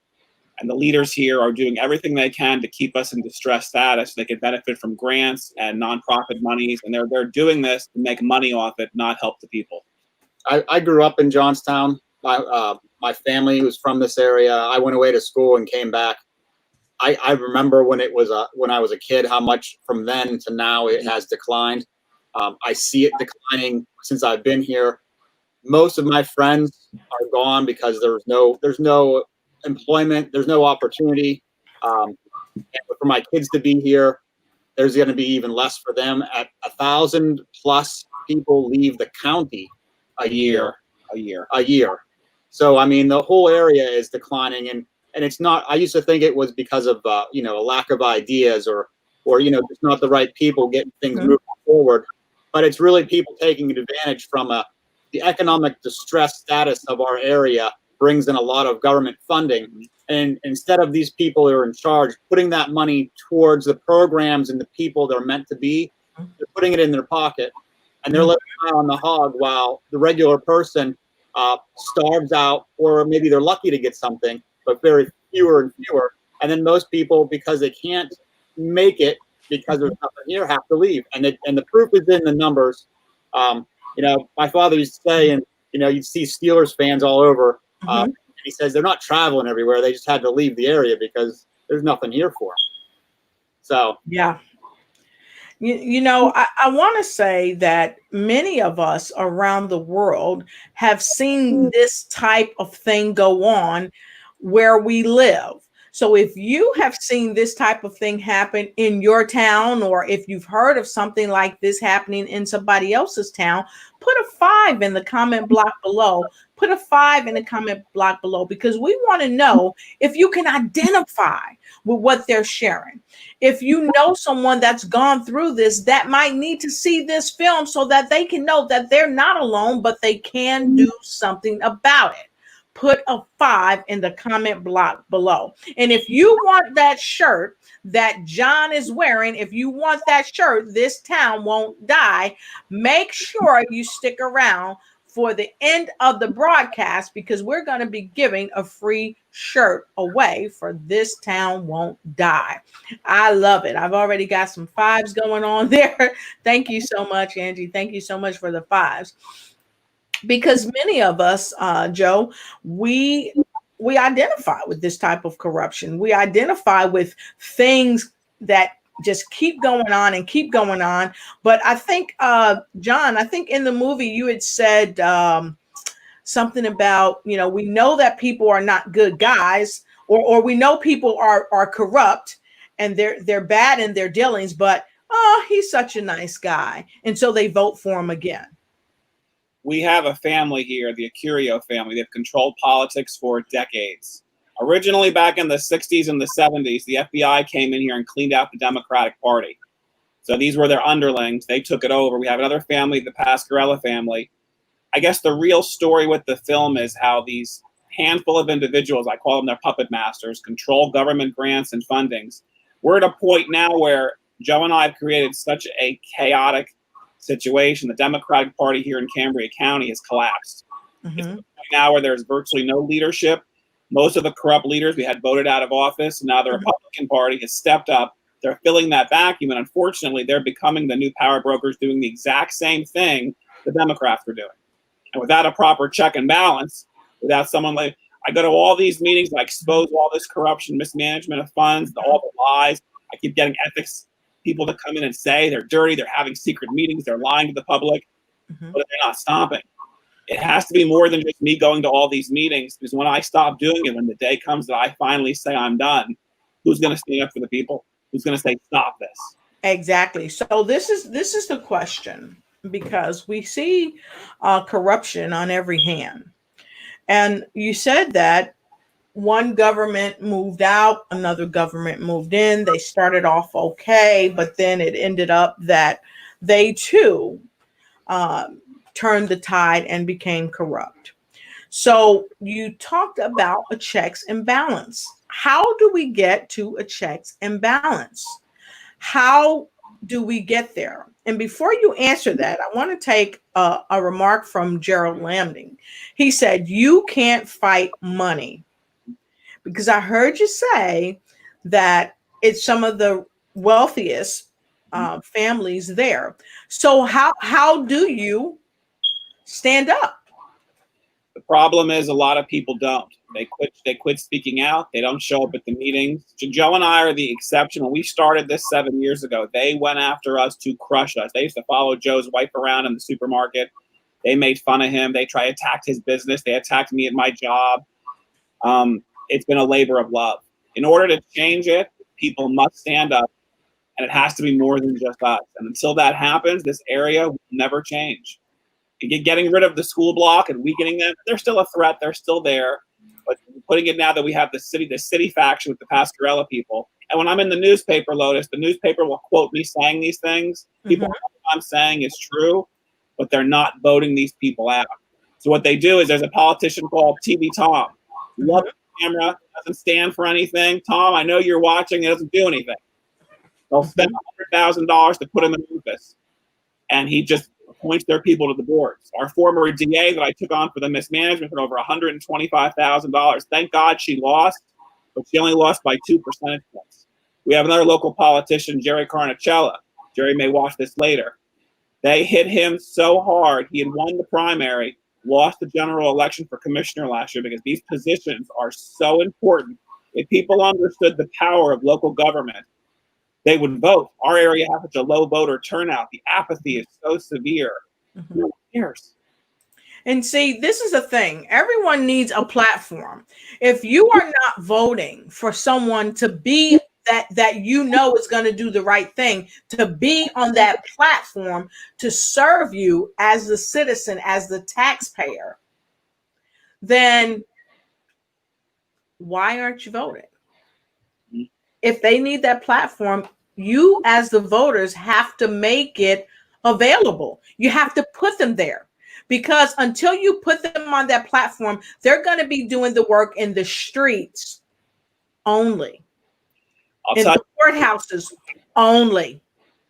S4: And the leaders here are doing everything they can to keep us in distress status so they can benefit from grants and nonprofit monies. And they're doing this to make money off it, not help the people.
S3: I grew up in Johnstown. My family was from this area. I went away to school and came back. I remember when I was a kid, how much from then to now it has declined. I see it declining since I've been here. Most of my friends are gone because there's no employment, there's no opportunity. And for my kids to be here, there's going to be even less for them. At 1,000 plus people leave the county a year. So I mean, the whole area is declining, and it's not. I used to think it was because of a lack of ideas or just not the right people getting things moving forward. But it's really people taking advantage from the economic distress status of our area brings in a lot of government funding. And instead of these people who are in charge putting that money towards the programs and the people they're meant to be, they're putting it in their pocket and they're living on the hog while the regular person starves out, or maybe they're lucky to get something, but very fewer and fewer. And then most people, because they can't make it because there's nothing here, have to leave. And the proof is in the numbers. My father used to say, and you'd see Steelers fans all over. And he says they're not traveling everywhere; they just had to leave the area because there's nothing here for them. So
S1: yeah, I want to say that many of us around the world have seen this type of thing go on where we live. So if you have seen this type of thing happen in your town, or if you've heard of something like this happening in somebody else's town, put a 5 in the comment block below. Put a 5 in the comment block below, because we want to know if you can identify with what they're sharing. If you know someone that's gone through this, that might need to see this film so that they can know that they're not alone, but they can do something about it. Put a 5 in the comment block below. And if you want that shirt that John is wearing, if you want that shirt, "This Town Won't Die," make sure you stick around for the end of the broadcast, because we're going to be giving a free shirt away for "This Town Won't Die." I love it. I've already got some 5s going on there. Thank you so much, Angie. Thank you so much for the 5s. Because many of us, Joe, we identify with this type of corruption. We identify with things that just keep going on and keep going on. But I think, John, I think in the movie you had said something about, we know that people are not good guys, or we know people are corrupt and they're bad in their dealings, but he's such a nice guy, and so they vote for him again.
S4: We have a family here, the Acurio family. They've controlled politics for decades. Originally, back in the 60s and the 70s, the FBI came in here and cleaned out the Democratic Party. So these were their underlings. They took it over. We have another family, the Pasquarella family. I guess the real story with the film is how these handful of individuals, I call them their puppet masters, control government grants and fundings. We're at a point now where Joe and I have created such a chaotic situation. The Democratic Party here in Cambria County has collapsed. It's now where there's virtually no leadership. Most of the corrupt leaders we had voted out of office. Now the Republican Party has stepped up. They're filling that vacuum, and unfortunately, they're becoming the new power brokers, doing the exact same thing the Democrats were doing. And without a proper check and balance, without someone like, I go to all these meetings, I expose all this corruption, mismanagement of funds, all the lies. I keep getting ethics people to come in and say they're dirty, they're having secret meetings, they're lying to the public, but they're not stopping. It has to be more than just me going to all these meetings, because when I stop doing it, when the day comes that I finally say I'm done, who's going to stand up for the people? Who's going to say, stop this?
S1: Exactly. So this is the question, because we see corruption on every hand. And you said that one government moved out, another government moved in. They started off okay, but then it ended up that they too turned the tide and became corrupt. So you talked about a checks and balance. How do we get to a checks and balance? How do we get there? And before you answer that, I want to take a remark from Gerald Lambing. He said, "You can't fight money," because I heard you say that it's some of the wealthiest families there. So how do you stand up?
S4: The problem is a lot of people don't. They quit speaking out. They don't show up at the meetings. Joe and I are the exception. When we started this 7 years ago, they went after us to crush us. They used to follow Joe's wife around in the supermarket. They made fun of him. They tried to attack his business. They attacked me at my job. It's been a labor of love. In order to change it, people must stand up, and it has to be more than just us. And until that happens, this area will never change. Getting rid of the school block and weakening them, they're still a threat. They're still there. But putting it now that we have the city faction with the Pascarella people. And when I'm in the newspaper, Lotus, the newspaper will quote me saying these things. People know what I'm saying is true, but they're not voting these people out. So what they do is there's a politician called TV Tom. Loves the camera, doesn't stand for anything. Tom, I know you're watching. He doesn't do anything. They'll spend $100,000 to put him in office, and he just appoints their people to the boards. Our former DA that I took on for the mismanagement for over $125,000. Thank God she lost, but she only lost by 2 percentage points. We have another local politician, Jerry Carnicella. Jerry may watch this later. They hit him so hard. He had won the primary, lost the general election for commissioner last year because these positions are so important. If people understood the power of local government, they would vote. Our area has such a low voter turnout. The apathy is so severe. No one cares.
S1: And see, this is the thing. Everyone needs a platform. If you are not voting for someone to be that you know is going to do the right thing, to be on that platform, to serve you as the citizen, as the taxpayer, then why aren't you voting? If they need that platform, you as the voters have to make it available. You have to put them there, because until you put them on that platform, they're going to be doing the work in the streets only, in the courthouses only.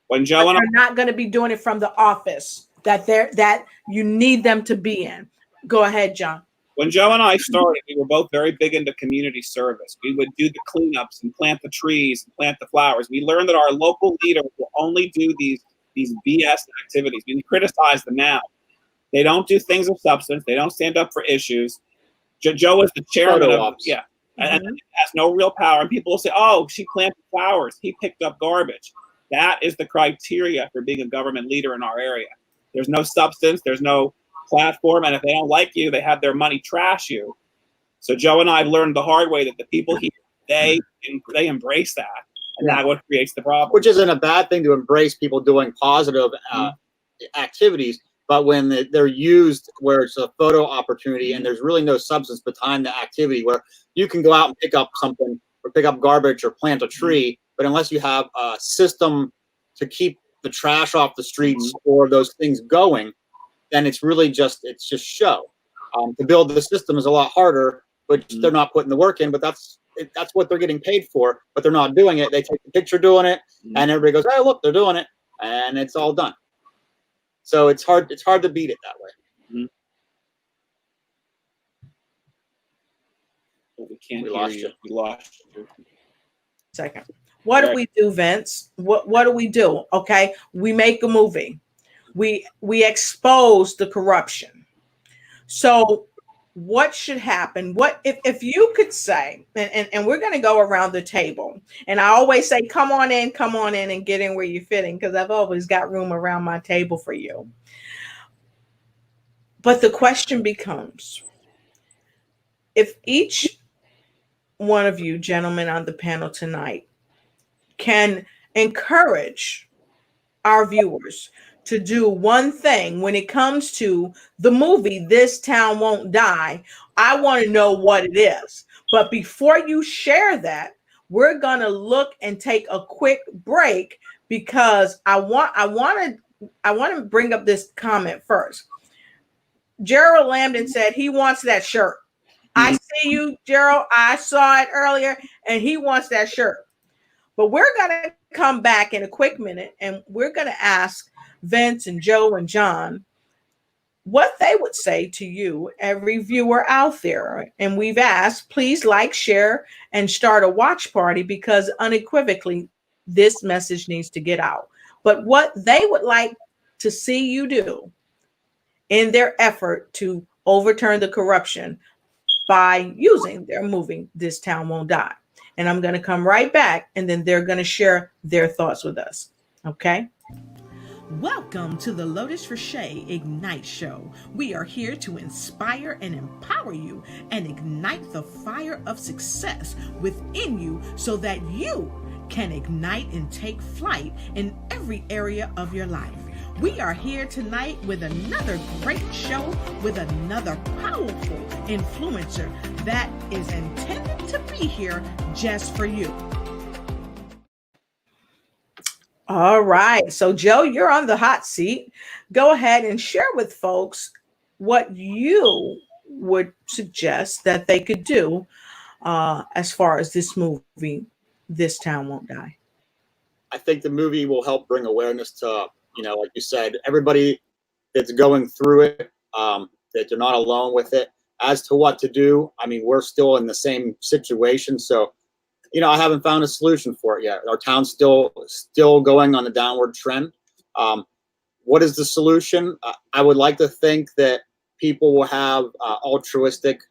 S4: When Joe and I
S1: are not going to be doing it from the office that you need them to be in. Go ahead, John.
S4: When Joe and I started, we were both very big into community service. We would do the cleanups and plant the trees and plant the flowers. We learned that our local leaders will only do these BS activities. We criticize them now. They don't do things of substance. They don't stand up for issues. Joe is the chairman of and has no real power. And people will say, "Oh, she planted flowers. He picked up garbage." That is the criteria for being a government leader in our area. There's no substance. There's no platform, and if they don't like you, they have their money trash you. So Joe and I learned the hard way that the people here, they embrace that, and that's what creates the problem.
S3: Which isn't a bad thing, to embrace people doing positive activities, but when they're used where it's a photo opportunity and there's really no substance behind the activity, where you can go out and pick up something or pick up garbage or plant a tree, but unless you have a system to keep the trash off the streets or those things going, then it's really just show. To build the system is a lot harder, but they're not putting the work in. But that's what they're getting paid for. But they're not doing it. They take the picture doing it, and everybody goes, "Hey, look, they're doing it," and it's all done. So it's hard to beat it that way.
S4: We can't hear you. We lost you.
S1: Second. What do we do, Vince? What do we do? Okay, we make a movie. We expose the corruption. So what should happen? What if you could say, and we're going to go around the table, and I always say, come on in and get in where you're fitting, because I've always got room around my table for you. But the question becomes, if each one of you gentlemen on the panel tonight can encourage our viewers to do one thing when it comes to the movie This Town Won't Die, I want to know what it is. But before you share that, we're going to look and take a quick break, because I want to bring up this comment first. Gerald Lambden said he wants that shirt. I see you, Gerald. I saw it earlier, and he wants that shirt. But we're going to come back in a quick minute, and we're going to ask Vince and Joe and John what they would say to you, every viewer out there. And we've asked, please like, share, and start a watch party, because unequivocally, this message needs to get out. But what they would like to see you do in their effort to overturn the corruption by using their moving This Town Won't Die. And I'm going to come right back, and then they're going to share their thoughts with us. Okay? Welcome to the Lotus Richey Ignite Show. We are here to inspire and empower you and ignite the fire of success within you so that you can ignite and take flight in every area of your life. We are here tonight with another great show with another powerful influencer that is intended to be here just for you. All right. So, Joe, you're on the hot seat. Go ahead and share with folks what you would suggest that they could do as far as this movie, This Town Won't Die.
S3: I think the movie will help bring awareness to, like you said, everybody that's going through it, that they're not alone with it. As to what to do, I mean, we're still in the same situation. So, I haven't found a solution for it yet. Our town's still going on the downward trend. What is the solution? I would like to think that people will have altruistic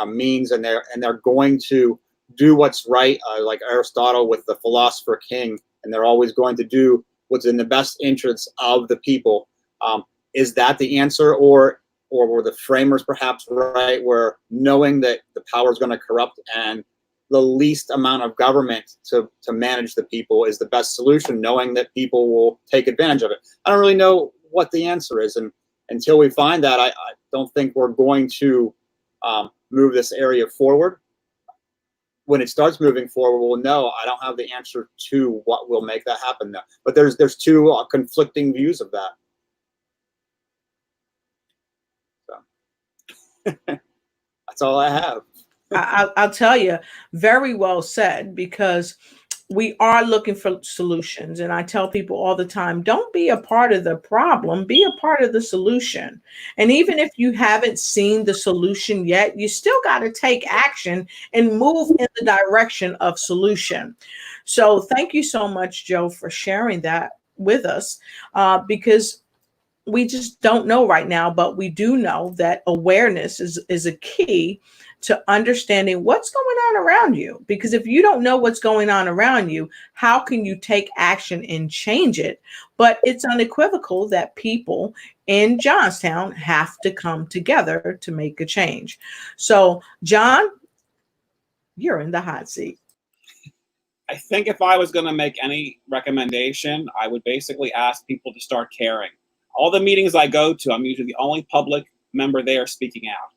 S3: means, and they're going to do what's right, like Aristotle with the philosopher king, and they're always going to do what's in the best interests of the people. Is that the answer, or were the framers perhaps right, where knowing that the power is going to corrupt and the least amount of government to manage the people is the best solution, knowing that people will take advantage of it? I don't really know what the answer is, and until we find that, I don't think we're going to move this area forward. When it starts moving forward, we'll know. I don't have the answer to what will make that happen now, but there's two conflicting views of that. So that's all I have.
S1: I'll tell you, very well said, because we are looking for solutions. And I tell people all the time, don't be a part of the problem, be a part of the solution. And even if you haven't seen the solution yet, you still got to take action and move in the direction of solution. So thank you so much, Joe, for sharing that with us, because we just don't know right now, but we do know that awareness is a key to understanding what's going on around you. Because if you don't know what's going on around you, how can you take action and change it? But it's unequivocal that people in Johnstown have to come together to make a change. So, John, you're in the hot seat.
S4: I think if I was going to make any recommendation, I would basically ask people to start caring. All the meetings I go to, I'm usually the only public member there speaking out.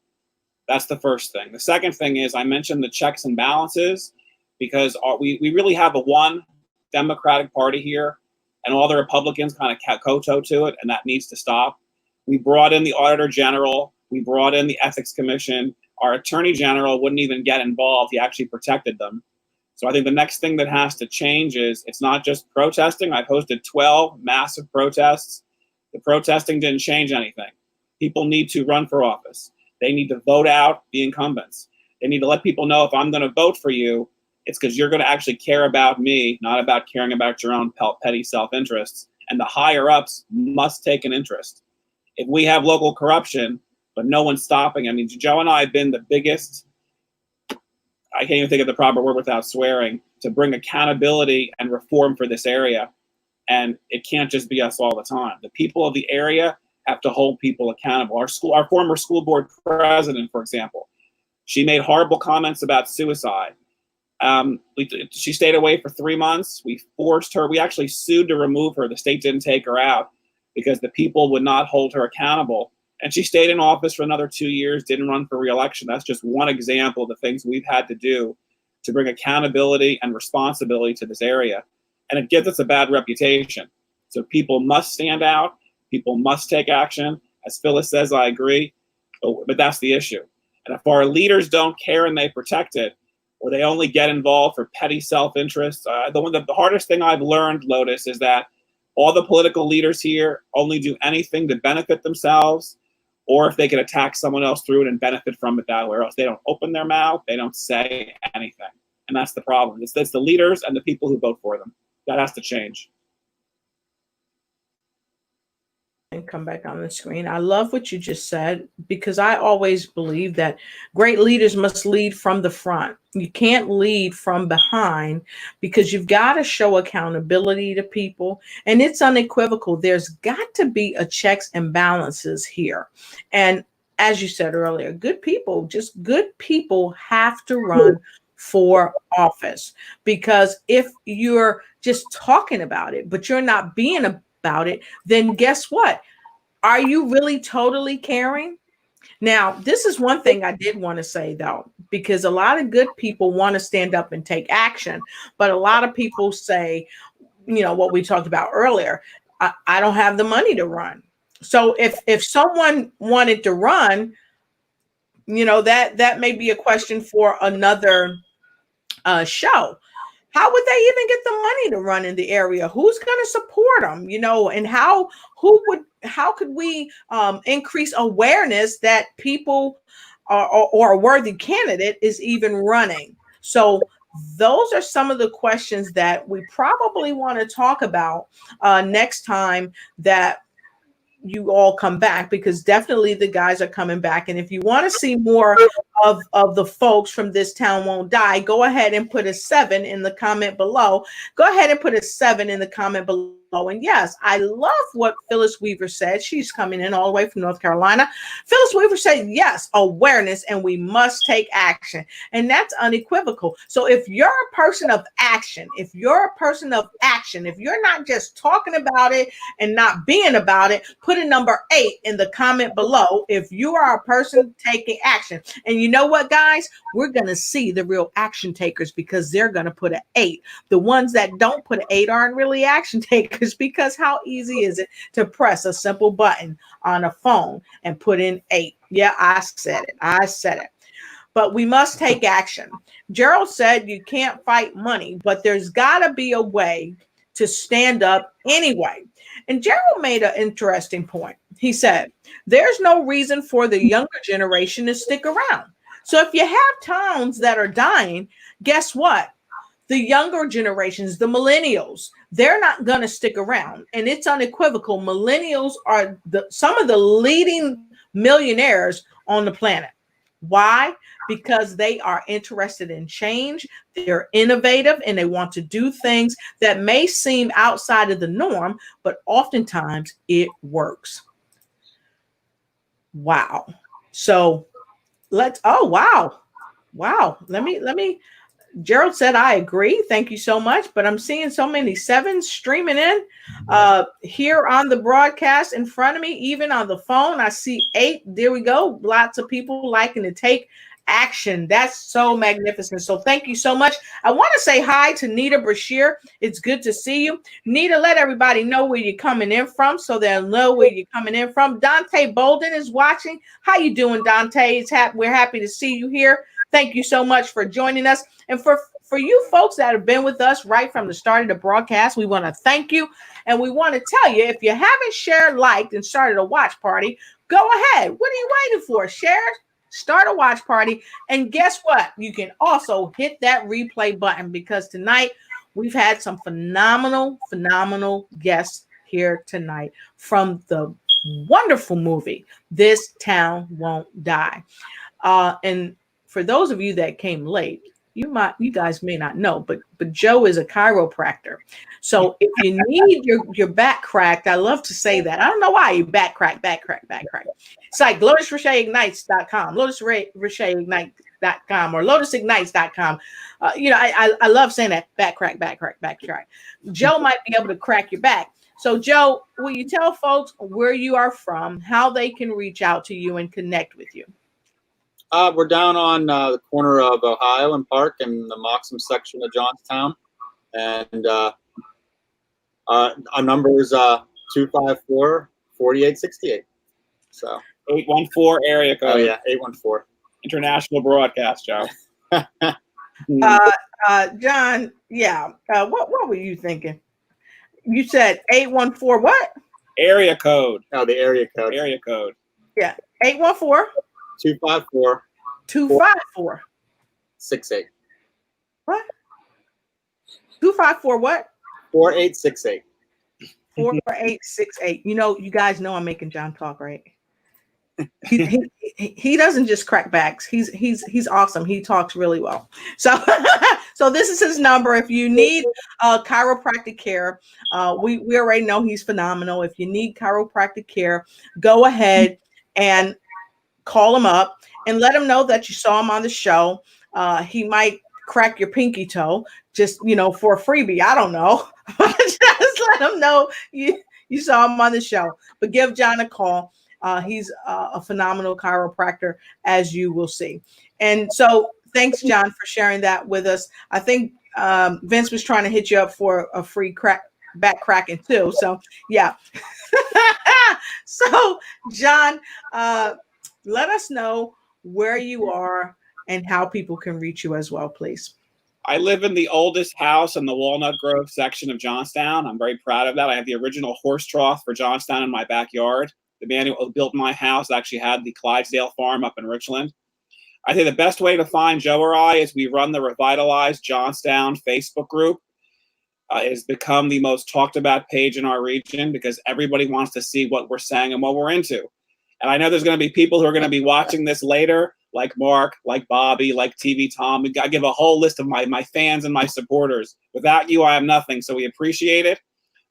S4: That's the first thing. The second thing is, I mentioned the checks and balances, because we really have a one Democratic Party here, and all the Republicans kind of kowtow to it, and that needs to stop. We brought in the Auditor General. We brought in the Ethics Commission. Our Attorney General wouldn't even get involved. He actually protected them. So I think the next thing that has to change is, it's not just protesting. I've hosted 12 massive protests. The protesting didn't change anything. People need to run for office. They need to vote out the incumbents. They need to let people know, if I'm going to vote for you, it's because you're going to actually care about me, not about caring about your own petty self-interests. And the higher ups must take an interest. If we have local corruption, but no one's stopping, I mean, Joe and I have been the biggest, I can't even think of the proper word without swearing, to bring accountability and reform for this area. And it can't just be us all the time. The people of the area have to hold people accountable. Our former school board president, for example, she made horrible comments about suicide. She stayed away for 3 months. We forced her. We actually sued to remove her. The state didn't take her out because the people would not hold her accountable. And she stayed in office for another 2 years, didn't run for re-election. That's just one example of the things we've had to do to bring accountability and responsibility to this area. And it gives us a bad reputation. So people must stand out. People must take action. As Phyllis says, I agree. But that's the issue. And if our leaders don't care and they protect it, or they only get involved for petty self-interest, the hardest thing I've learned, Lotus, is that all the political leaders here only do anything to benefit themselves, or if they can attack someone else through it and benefit from it that way, or else they don't open their mouth, they don't say anything. And that's the problem. It's the leaders and the people who vote for them. That has to change.
S1: And come back on the screen. I love what you just said, because I always believe that great leaders must lead from the front. You can't lead from behind, because you've got to show accountability to people, and it's unequivocal. There's got to be a checks and balances here. And as you said earlier, good people have to run for office, because if you're just talking about it, but you're not being about it, then guess what? Are you really totally caring? Now, this is one thing I did want to say, though, because a lot of good people want to stand up and take action, but a lot of people say, what we talked about earlier, I don't have the money to run. So if someone wanted to run, that may be a question for another show. How would they even get the money to run in the area? Who's going to support them? And how could we increase awareness that people or a worthy candidate is even running? So those are some of the questions that we probably want to talk about next time that you all come back, because definitely the guys are coming back. And if you want to see more of the folks from This Town Won't Die, go ahead and put a 7 in the comment below. Go ahead and put a 7 in the comment below. And yes, I love what Phyllis Weaver said. She's coming in all the way from North Carolina. Phyllis Weaver said, yes, awareness, and we must take action. And that's unequivocal. So if you're a person of action, if you're not just talking about it and not being about it, put a number 8 in the comment below if you are a person taking action. And you know what, guys? We're going to see the real action takers, because they're going to put an 8. The ones that don't put an 8 aren't really action takers, because how easy is it to press a simple button on a phone and put in 8? Yeah, I said it. But we must take action. Gerald said you can't fight money, but there's got to be a way to stand up anyway. And Gerald made an interesting point. He said, there's no reason for the younger generation to stick around. So if you have towns that are dying, guess what? The younger generations, the millennials, they're not going to stick around. And it's unequivocal. Millennials are some of the leading millionaires on the planet. Why? Because they are interested in change. They're innovative, and they want to do things that may seem outside of the norm, but oftentimes it works. Wow. So wow. Let me, Gerald said, I agree. Thank you so much. But I'm seeing so many 7s streaming in here on the broadcast in front of me, even on the phone. I see 8. There we go. Lots of people liking to take action. That's so magnificent. So thank you so much. I want to say hi to Nita Brashear. It's good to see you. Nita, let everybody know where you're coming in from, so they'll know where you're coming in from. Dante Bolden is watching. How you doing, Dante? We're happy to see you here. Thank you so much for joining us. And for you folks that have been with us right from the start of the broadcast, we want to thank you. And we want to tell you, if you haven't shared, liked, and started a watch party, go ahead. What are you waiting for? Share, start a watch party. And guess what? You can also hit that replay button, because tonight we've had some phenomenal guests here tonight from the wonderful movie, This Town Won't Die. And for those of you that came late, you guys may not know, but Joe is a chiropractor. So if you need your back cracked, I love to say that. I don't know why you back crack. It's like LotusRichetIgnites.com, LotusRichetIgnite.com, or LotusIgnites.com. I love saying that, back crack. Joe might be able to crack your back. So Joe, will you tell folks where you are from, how they can reach out to you and connect with you?
S3: We're down on the corner of Ohio and Park in the Moxham section of Johnstown. And our number is 254-4868. So
S4: 814 area code.
S3: Oh yeah, 814.
S4: International broadcast, Joe.
S1: John, yeah. What were you thinking? You said 814 what?
S4: Area code.
S3: Oh, the area code.
S4: Area code.
S1: Yeah. 814
S3: 254
S1: 254.
S3: 68.
S1: What? 254 what?
S3: 4868.
S1: 4868. You know, you guys know I'm making John talk, right? He doesn't just crack backs. He's awesome. He talks really well. So so this is his number. If you need chiropractic care, we already know he's phenomenal. If you need chiropractic care, go ahead and call him up and let him know that you saw him on the show. He might crack your pinky toe just for a freebie. I don't know. Just let him know you saw him on the show. But give John a call. He's a phenomenal chiropractor, as you will see. And so thanks, John, for sharing that with us. I think Vince was trying to hit you up for a free back cracking too. So yeah. So John, let us know where you are and how people can reach you as well, please.
S4: I live in the oldest house in the Walnut Grove section of Johnstown. I'm very proud of that. I have the original horse trough for Johnstown in my backyard. The man who built my house actually had the Clydesdale farm up in Richland. I think the best way to find Joe or I is we run the Revitalized Johnstown Facebook group. It has become the most talked about page in our region because everybody wants to see what we're saying and what we're into. And I know there's going to be people who are going to be watching this later, like Mark, like Bobby, like TV Tom. I give a whole list of my fans and my supporters. Without you, I am nothing. So we appreciate it.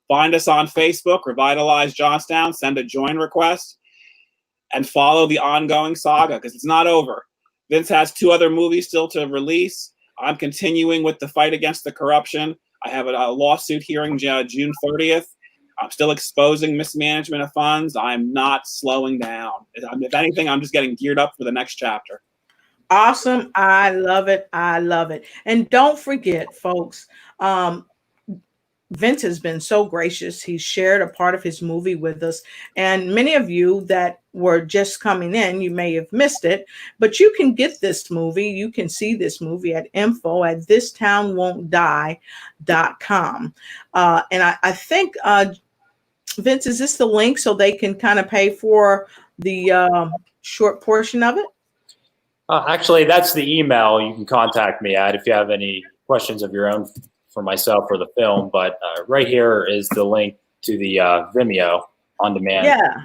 S4: Find us on Facebook, Revitalize Johnstown, send a join request, and follow the ongoing saga because it's not over. Vince has 2 other movies still to release. I'm continuing with the fight against the corruption. I have a lawsuit hearing June 30th. I'm still exposing mismanagement of funds. I'm not slowing down. If anything, I'm just getting geared up for the next chapter.
S1: Awesome. I love it. I love it. And don't forget, folks, Vince has been so gracious. He shared a part of his movie with us. And many of you that were just coming in, you may have missed it, but you can get this movie. You can see this movie at info@thistownwon'tdie.com. And I think, Vince, is this the link so they can kind of pay for the short portion of it?
S2: Actually, that's the email you can contact me at if you have any questions of your own for myself or the film. But right here is the link to the Vimeo on demand.
S1: Yeah,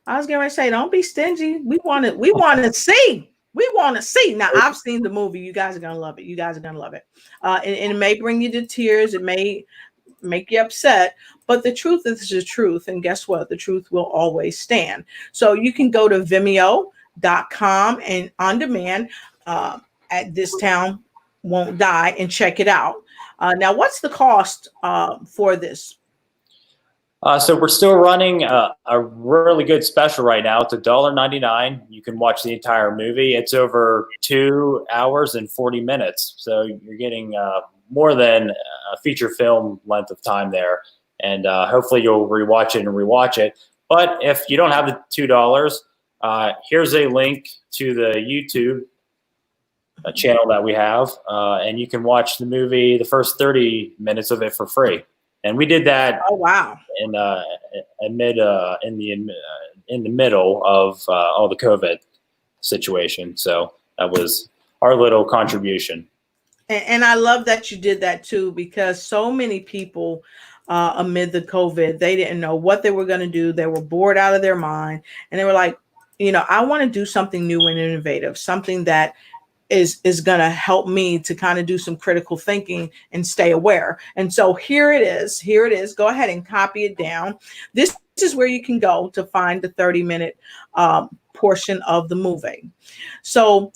S1: I was going to say, don't be stingy. We want to see. We want to see. Now, I've seen the movie. You guys are going to love it. You guys are going to love it. And it may bring you to tears. It may make you upset, but the truth is the truth. And guess what? The truth will always stand. So you can go to Vimeo.com and on demand at This Town Won't Die and check it out. Now, what's the cost for this?
S2: So we're still running a really good special right now. It's $1.99. You can watch the entire movie. It's over 2 hours and 40 minutes. So you're getting more than a feature film length of time there. And hopefully you'll rewatch it. But if you don't have the $2, here's a link to the YouTube channel that we have. And you can watch the movie, the first 30 minutes of it for free. And we did that.
S1: Oh wow!
S2: In the middle of all the COVID situation, so that was our little contribution.
S1: And I love that you did that too, because so many people amid the COVID, they didn't know what they were going to do. They were bored out of their mind, and they were like, I want to do something new and innovative, something that is going to help me to kind of do some critical thinking and stay aware. And so here it is. Go ahead and copy it down. This is where you can go to find the 30-minute portion of the movie. So,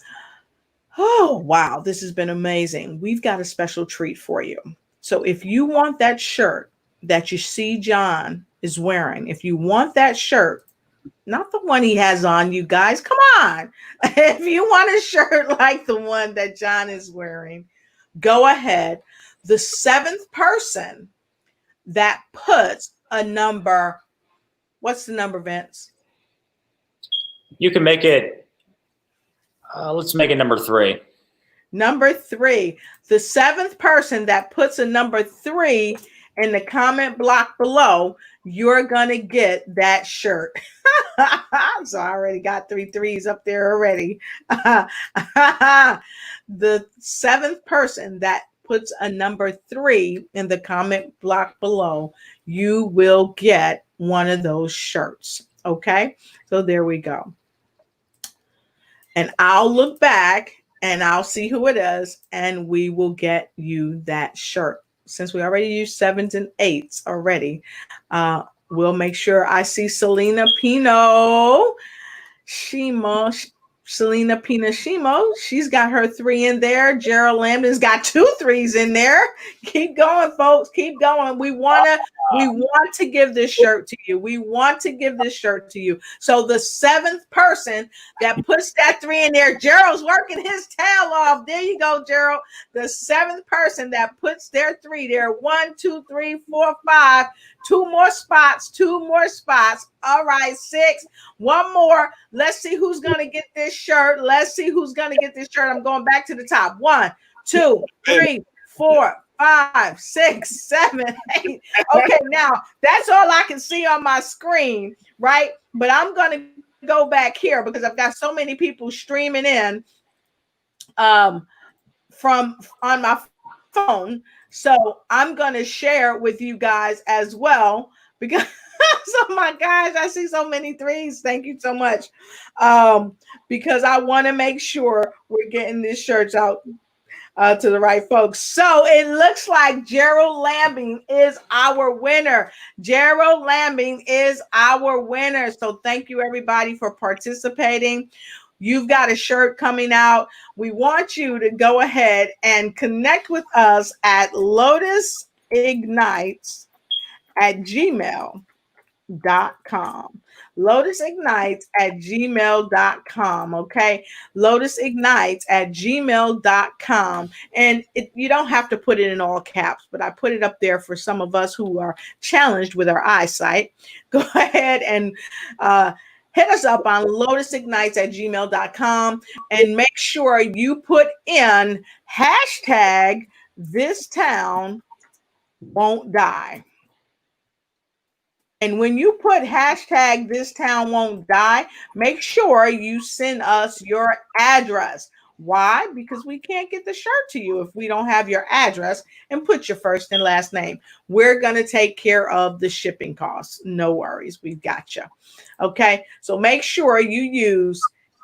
S1: oh, wow, this has been amazing. We've got a special treat for you. So if you want that shirt that you see John is wearing, if you want that shirt, not the one he has on, you guys, come on. If you want a shirt like the one that John is wearing, go ahead. The 7th person that puts a number, what's the number, Vince?
S2: You can make it. Let's make it number 3.
S1: Number 3, the 7th person that puts a number 3 in the comment block below, you're gonna get that shirt. So I already got 3 threes up there already. The 7th person that puts a number 3 in the comment block below, you will get one of those shirts. Okay, so there we go. And I'll look back and I'll see who it is, and we will get you that shirt. Since we already used 7s and 8s already, we'll make sure I see Selena Pino. Selena Pina Shimo, she's got her 3 in there. Gerald Lambden's got 2 3s in there. Keep going, folks. Keep going. We want to give this shirt to you. We want to give this shirt to you. So the 7th person that puts that 3 in there, Gerald's working his tail off. There you go, Gerald. The 7th person that puts their 3 there. 1, 2, 3, 4, 5. 2 more spots. 2 more spots. All right, 6. 1 more. Let's see who's going to get this shirt. Let's see who's going to get this shirt. I'm going back to the top. 1, 2, 3, 4, 5, 6, 7, 8. Okay, now that's all I can see on my screen, right? But I'm going to go back here because I've got so many people streaming in from on my phone. So I'm going to share with you guys as well because oh my gosh, I see so many 3s. Thank you so much. Because I want to make sure we're getting these shirts out to the right folks. So it looks like Gerald Lambing is our winner. Gerald Lambing is our winner. So thank you everybody for participating. You've got a shirt coming out. We want you to go ahead and connect with us at lotusignites@gmail.com. lotusignites@gmail.com. Okay, lotusignites@gmail.com. And you don't have to put it in all caps, but I put it up there for some of us who are challenged with our eyesight. Go ahead and hit us up on lotusignites@gmail.com and make sure you put in hashtag this town won't die. And when you put hashtag this town won't die, make sure you send us your address. Why? Because we can't get the shirt to you if we don't have your address and put your first and last name. We're going to take care of the shipping costs. No worries. We've got you. Okay. So make sure you use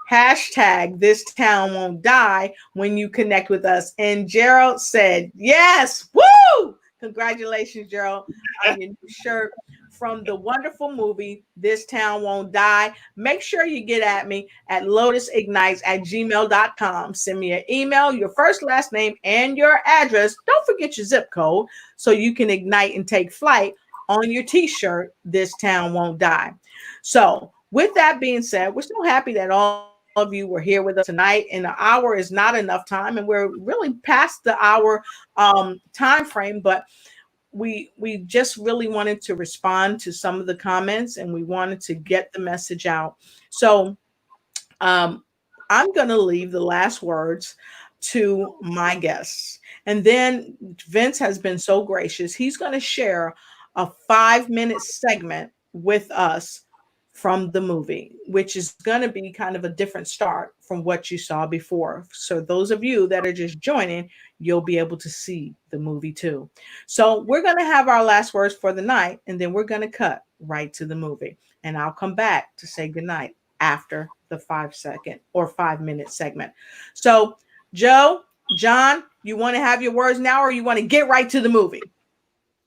S1: hashtag this town won't die when you connect with us. And Gerald said, yes. Woo! Congratulations, Gerald, on your new shirt from the wonderful movie, This Town Won't Die. Make sure you get at me at lotusignites@gmail.com. Send me an email, your first, last name, and your address. Don't forget your zip code so you can ignite and take flight on your t-shirt, This Town Won't Die. So with that being said, we're so happy that all of you were here with us tonight, and an hour is not enough time, and we're really past the hour time frame, but we just really wanted to respond to some of the comments, and we wanted to get the message out. So I'm going to leave the last words to my guests, and then Vince has been so gracious. He's going to share a 5-minute segment with us from the movie, which is going to be kind of a different start from what you saw before. So those of you that are just joining, you'll be able to see the movie too. So we're going to have our last words for the night, and then we're going to cut right to the movie. And I'll come back to say goodnight after the 5-second or 5-minute segment. So Joe, John, you want to have your words now, or you want to get right to the movie?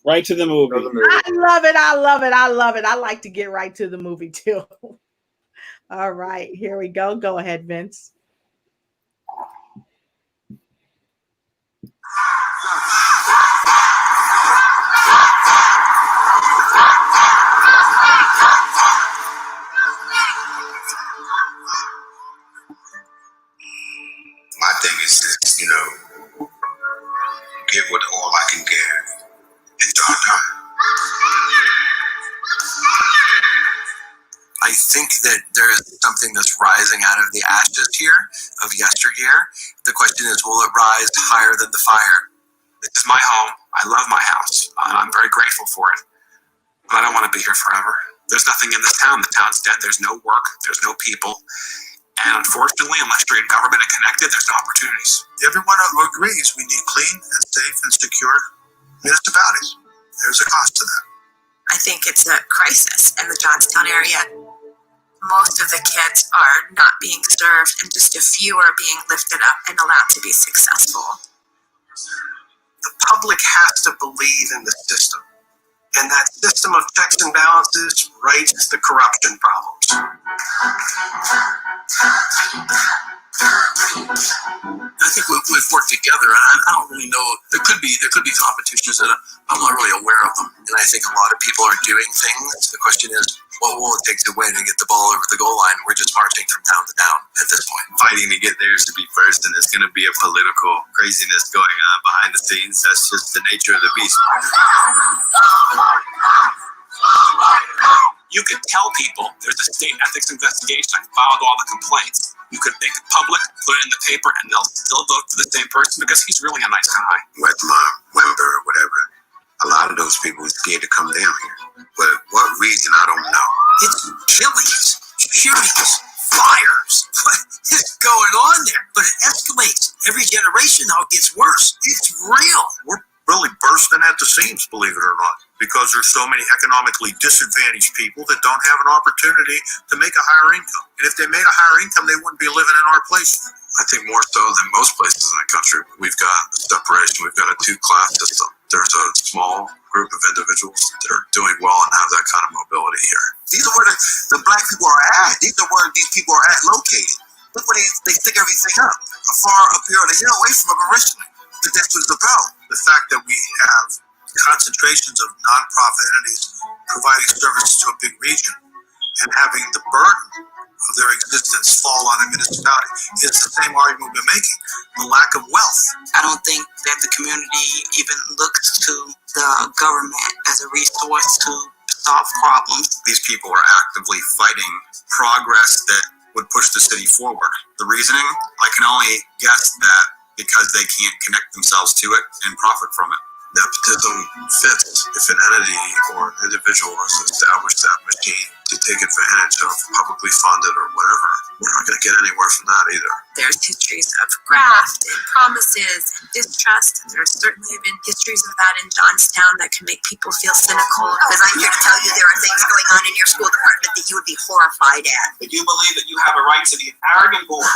S4: Right to the movie.
S1: I love it. I love it. I love it. I like to get right to the movie too. All right, here we go. Go ahead, Vince.
S5: My thing is this, give what all I can give until I die. I used to think that there is something that's rising out of the ashes here of yesteryear. The question is, will it rise higher than the fire? This is my home. I love my house. I'm very grateful for it. But I don't want to be here forever. There's nothing in this town. The town's dead. There's no work. There's no people. And unfortunately, unless you're in government and connected, there's no opportunities. Everyone agrees we need clean and safe and secure municipalities. There's a cost to that.
S9: I think it's a crisis in the Johnstown area. Most of the kids are not being served, and just a few are being lifted up and allowed to be successful.
S5: The public has to believe in the system. And that system of checks and balances rights the corruption problems. I think we've worked together, and I don't really know. There could be competitions that I'm not really aware of them, and I think a lot of people are doing things. The question is, what will it take to win and get the ball over the goal line? We're just marching from town to town at this point.
S8: Fighting to get there is to be first, and it's going to be a political craziness going on behind the scenes. That's just the nature of the beast.
S5: You could tell people there's a state ethics investigation. I filed all the complaints. You could make it public, put it in the paper, and they'll still vote for the same person because he's really a nice guy. Wetmar, Wember, or whatever. A lot of those people are scared to come down here. But what reason, I don't know. It's killings, shootings, fires. What is going on there? But it escalates. Every generation now it gets worse. It's real. We're really bursting at the seams, believe it or not, because there's so many economically disadvantaged people that don't have an opportunity to make a higher income. And if they made a higher income, they wouldn't be living in our place. I think more so than most places in the country, we've got a separation. We've got a two-class system. There's a small group of individuals that are doing well and have that kind of mobility here. These are where the black people are at. These are where these people are at located. Look where they stick everything up. Far up here on the hill, away from originally. That's what it's about. The fact that we have concentrations of nonprofit entities providing services to a big region and having the burden of their existence fall on a municipality is the same argument we've been making. The lack of wealth.
S10: I don't think that the community even looks to the government as a resource to solve problems.
S5: These people are actively fighting progress that would push the city forward. The reasoning, I can only guess that because they can't connect themselves to it and profit from it. Nepotism fits if an entity or an individual has established that machine to take advantage of publicly funded or whatever. We're not going to get anywhere from that either.
S9: There's histories of graft and promises and distrust, and there's certainly been histories of that in Johnstown that can make people feel cynical.
S10: Because I'm here to tell you there are things going on in your school department that you would be horrified at.
S5: If you believe that you have a right to be an arrogant board,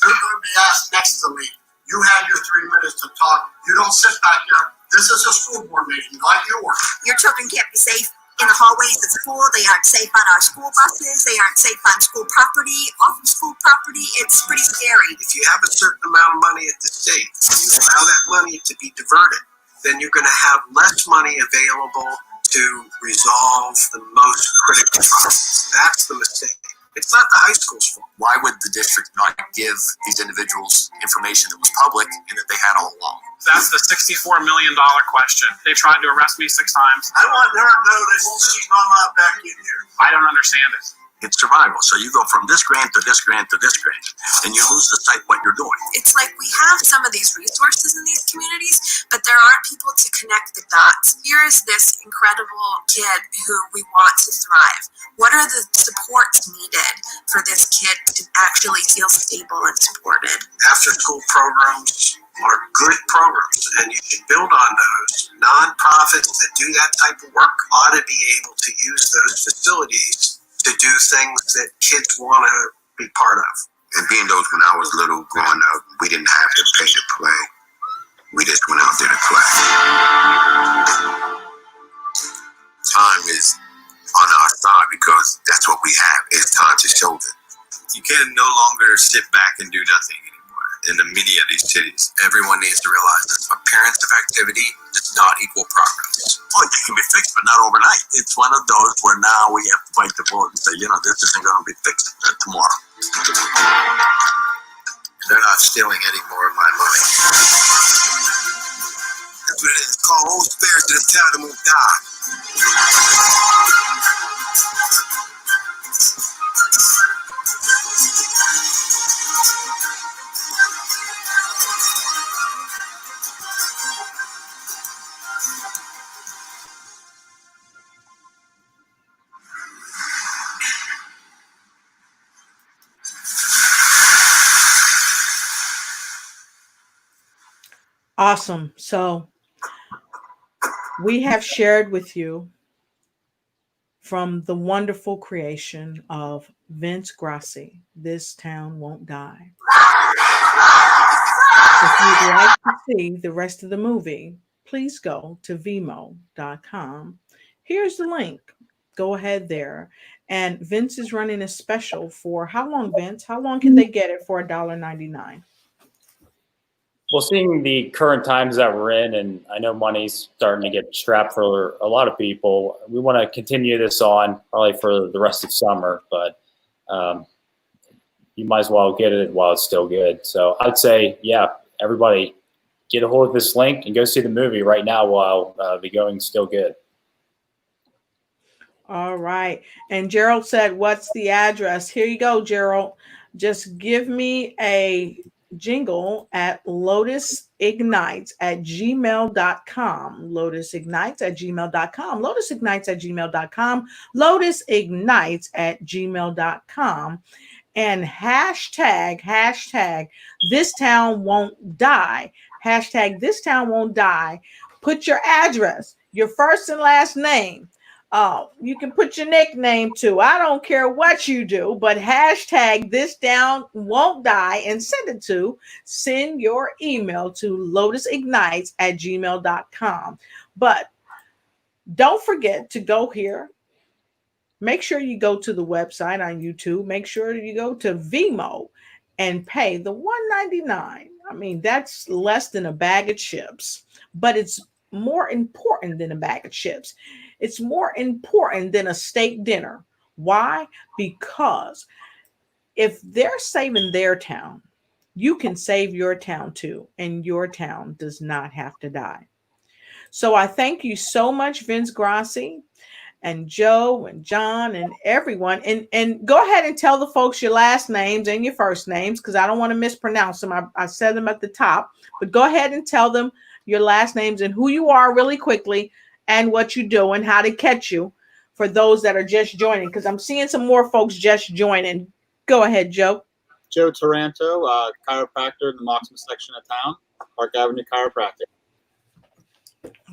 S11: you're going to be asked next to me. You have your 3 minutes to talk. You don't sit back there. This is a school board meeting, not yours.
S10: Your children can't be safe in the hallways at school. They aren't safe on our school buses. They aren't safe on school property, off of school property. It's pretty scary.
S5: if you have a certain amount of money at the state and you allow that money to be diverted, then you're going to have less money available to resolve the most critical problems. That's the mistake. It's not the high school's fault. Why would the district not give these individuals information that was public and that they had all along?
S12: That's the $64 million question. They tried to arrest me 6 times.
S11: I want her to know that she's not allowed back in here.
S12: I don't understand it.
S5: It's survival. So you go from this grant to this grant to this grant, and you lose the sight what you're doing.
S9: It's like we have some of these resources in these communities, but there aren't people to connect the dots. Here is this incredible kid who we want to thrive. What are the supports needed for this kid to actually feel stable and supported?
S5: After school programs are good programs, and you can build on those. Nonprofits that do that type of work ought to be able to use those facilities to do things that kids want to be part of. And being those when I was little growing up, we didn't have to pay to play. We just went out there to play. Time is on our side because that's what we have. It's time to show them.
S8: You can no longer sit back and do nothing anymore in the many of these cities.
S5: Everyone needs to realize that appearance of activity does not equal progress. Oh, it can be fixed, but not overnight. It's one of those where now we have to bite the bullet and say, this isn't going to be fixed tomorrow. They're not stealing any more of my money. That's what it is. Call old spirits to the town and won't die.
S1: Awesome. So we have shared with you from the wonderful creation of Vince Grassi, This Town Won't Die. If you'd like to see the rest of the movie, please go to vimo.com. Here's the link. Go ahead there. And Vince is running a special for how long, Vince? How long can they get it for $1.99?
S2: Well, seeing the current times that we're in, and I know money's starting to get strapped for a lot of people, we want to continue this on probably for the rest of summer, but you might as well get it while it's still good. So I'd say, yeah, everybody get a hold of this link and go see the movie right now while the going's still good.
S1: All right. And Gerald said, what's the address? Here you go, Gerald. Just give me a jingle at lotusignites@gmail.com. Lotusignites@gmail.com. Lotusignites@gmail.com. Lotusignites@gmail.com. And hashtag this town won't die. Hashtag this town won't die. Put your address, your first and last name. You can put your nickname too. I don't care what you do, but hashtag this town won't die and send your email to lotusignites@gmail.com. But don't forget to go here. Make sure you go to the website on YouTube. Make sure you go to Vimo and pay the $1.99. I mean, that's less than a bag of chips, but it's more important than a bag of chips. It's more important than a steak dinner. Why? Because if they're saving their town, you can save your town too, and your town does not have to die. So I thank you so much, Vince Grassi and Joe and John and everyone. And go ahead and tell the folks your last names and your first names, because I don't want to mispronounce them. I said them at the top, but go ahead and tell them your last names and who you are really quickly and what you do and how to catch you for those that are just joining, because I'm seeing some more folks just joining. Go ahead, Joe.
S3: Joe Taranto, chiropractor in the Moxman section of town, Park Avenue Chiropractic.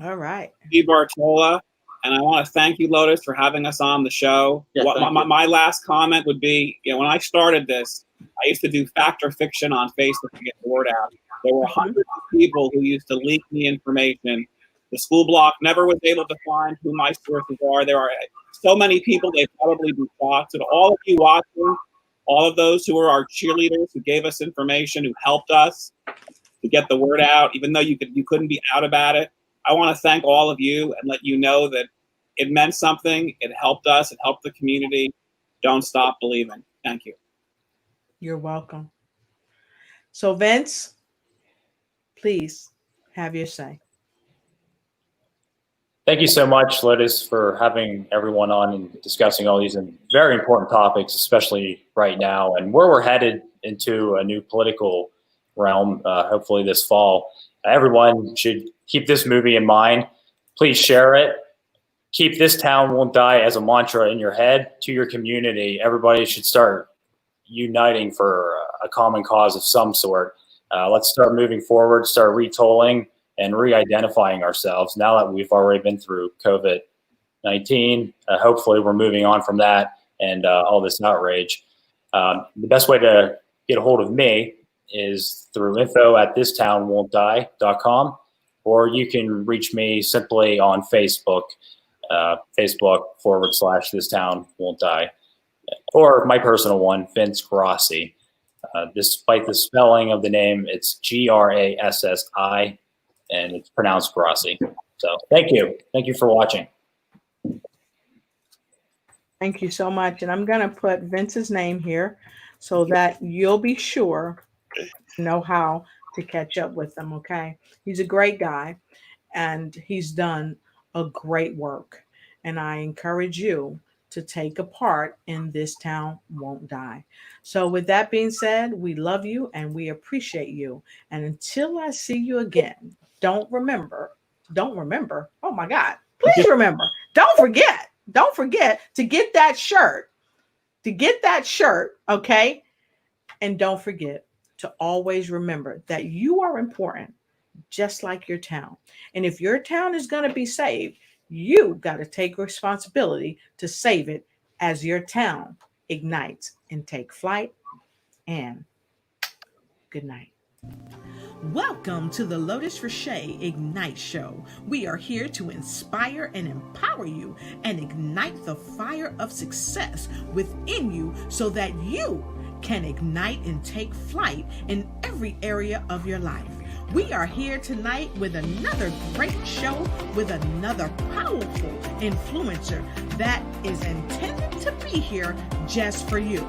S1: All right.
S4: Debartola, and I want to thank you, Lotus, for having us on the show.
S3: Yeah,
S4: my last comment would be, when I started this, I used to do fact or fiction on Facebook to get the word out. There were hundreds of people who used to leak me information. The school block never was able to find who my sources are. There are so many people, they'd probably be shocked. So to all of you watching, all of those who were our cheerleaders, who gave us information, who helped us to get the word out, even though you couldn't be out about it, I want to thank all of you and let you know that it meant something. It helped us. It helped the community. Don't stop believing. Thank you.
S1: You're welcome. So Vince, please have your say.
S2: Thank you so much, Lotus, for having everyone on and discussing all these very important topics, especially right now, and where we're headed into a new political realm, hopefully this fall. Everyone should keep this movie in mind. Please share it. Keep This Town Won't Die as a mantra in your head to your community. Everybody should start uniting for a common cause of some sort. Let's start moving forward, start retolling and re-identifying ourselves now that we've already been through COVID-19. Hopefully we're moving on from that and all this outrage. The best way to get a hold of me is through info@thistownwon'tdie.com, or you can reach me simply on Facebook, Facebook.com/This Town Won't Die, or my personal one, Vince Grassi. Despite the spelling of the name, it's Grassi, and it's pronounced Grassi. So thank you. Thank you for watching.
S1: Thank you so much. And I'm going to put Vince's name here so that you'll be sure to know how to catch up with him, okay? He's a great guy, and he's done a great work. And I encourage you to take a part in This Town Won't Die. So with that being said, we love you and we appreciate you. And until I see you again, don't remember, oh my God, please remember, don't forget to get that shirt, okay? And don't forget to always remember that you are important just like your town. And if your town is going to be saved, you got to take responsibility to save it as your town ignites and take flight. And good night. Welcome to the Lotus Richey Ignite Show. We are here to inspire and empower you and ignite the fire of success within you so that you can ignite and take flight in every area of your life. We are here tonight with another great show with another powerful influencer that is intended to be here just for you.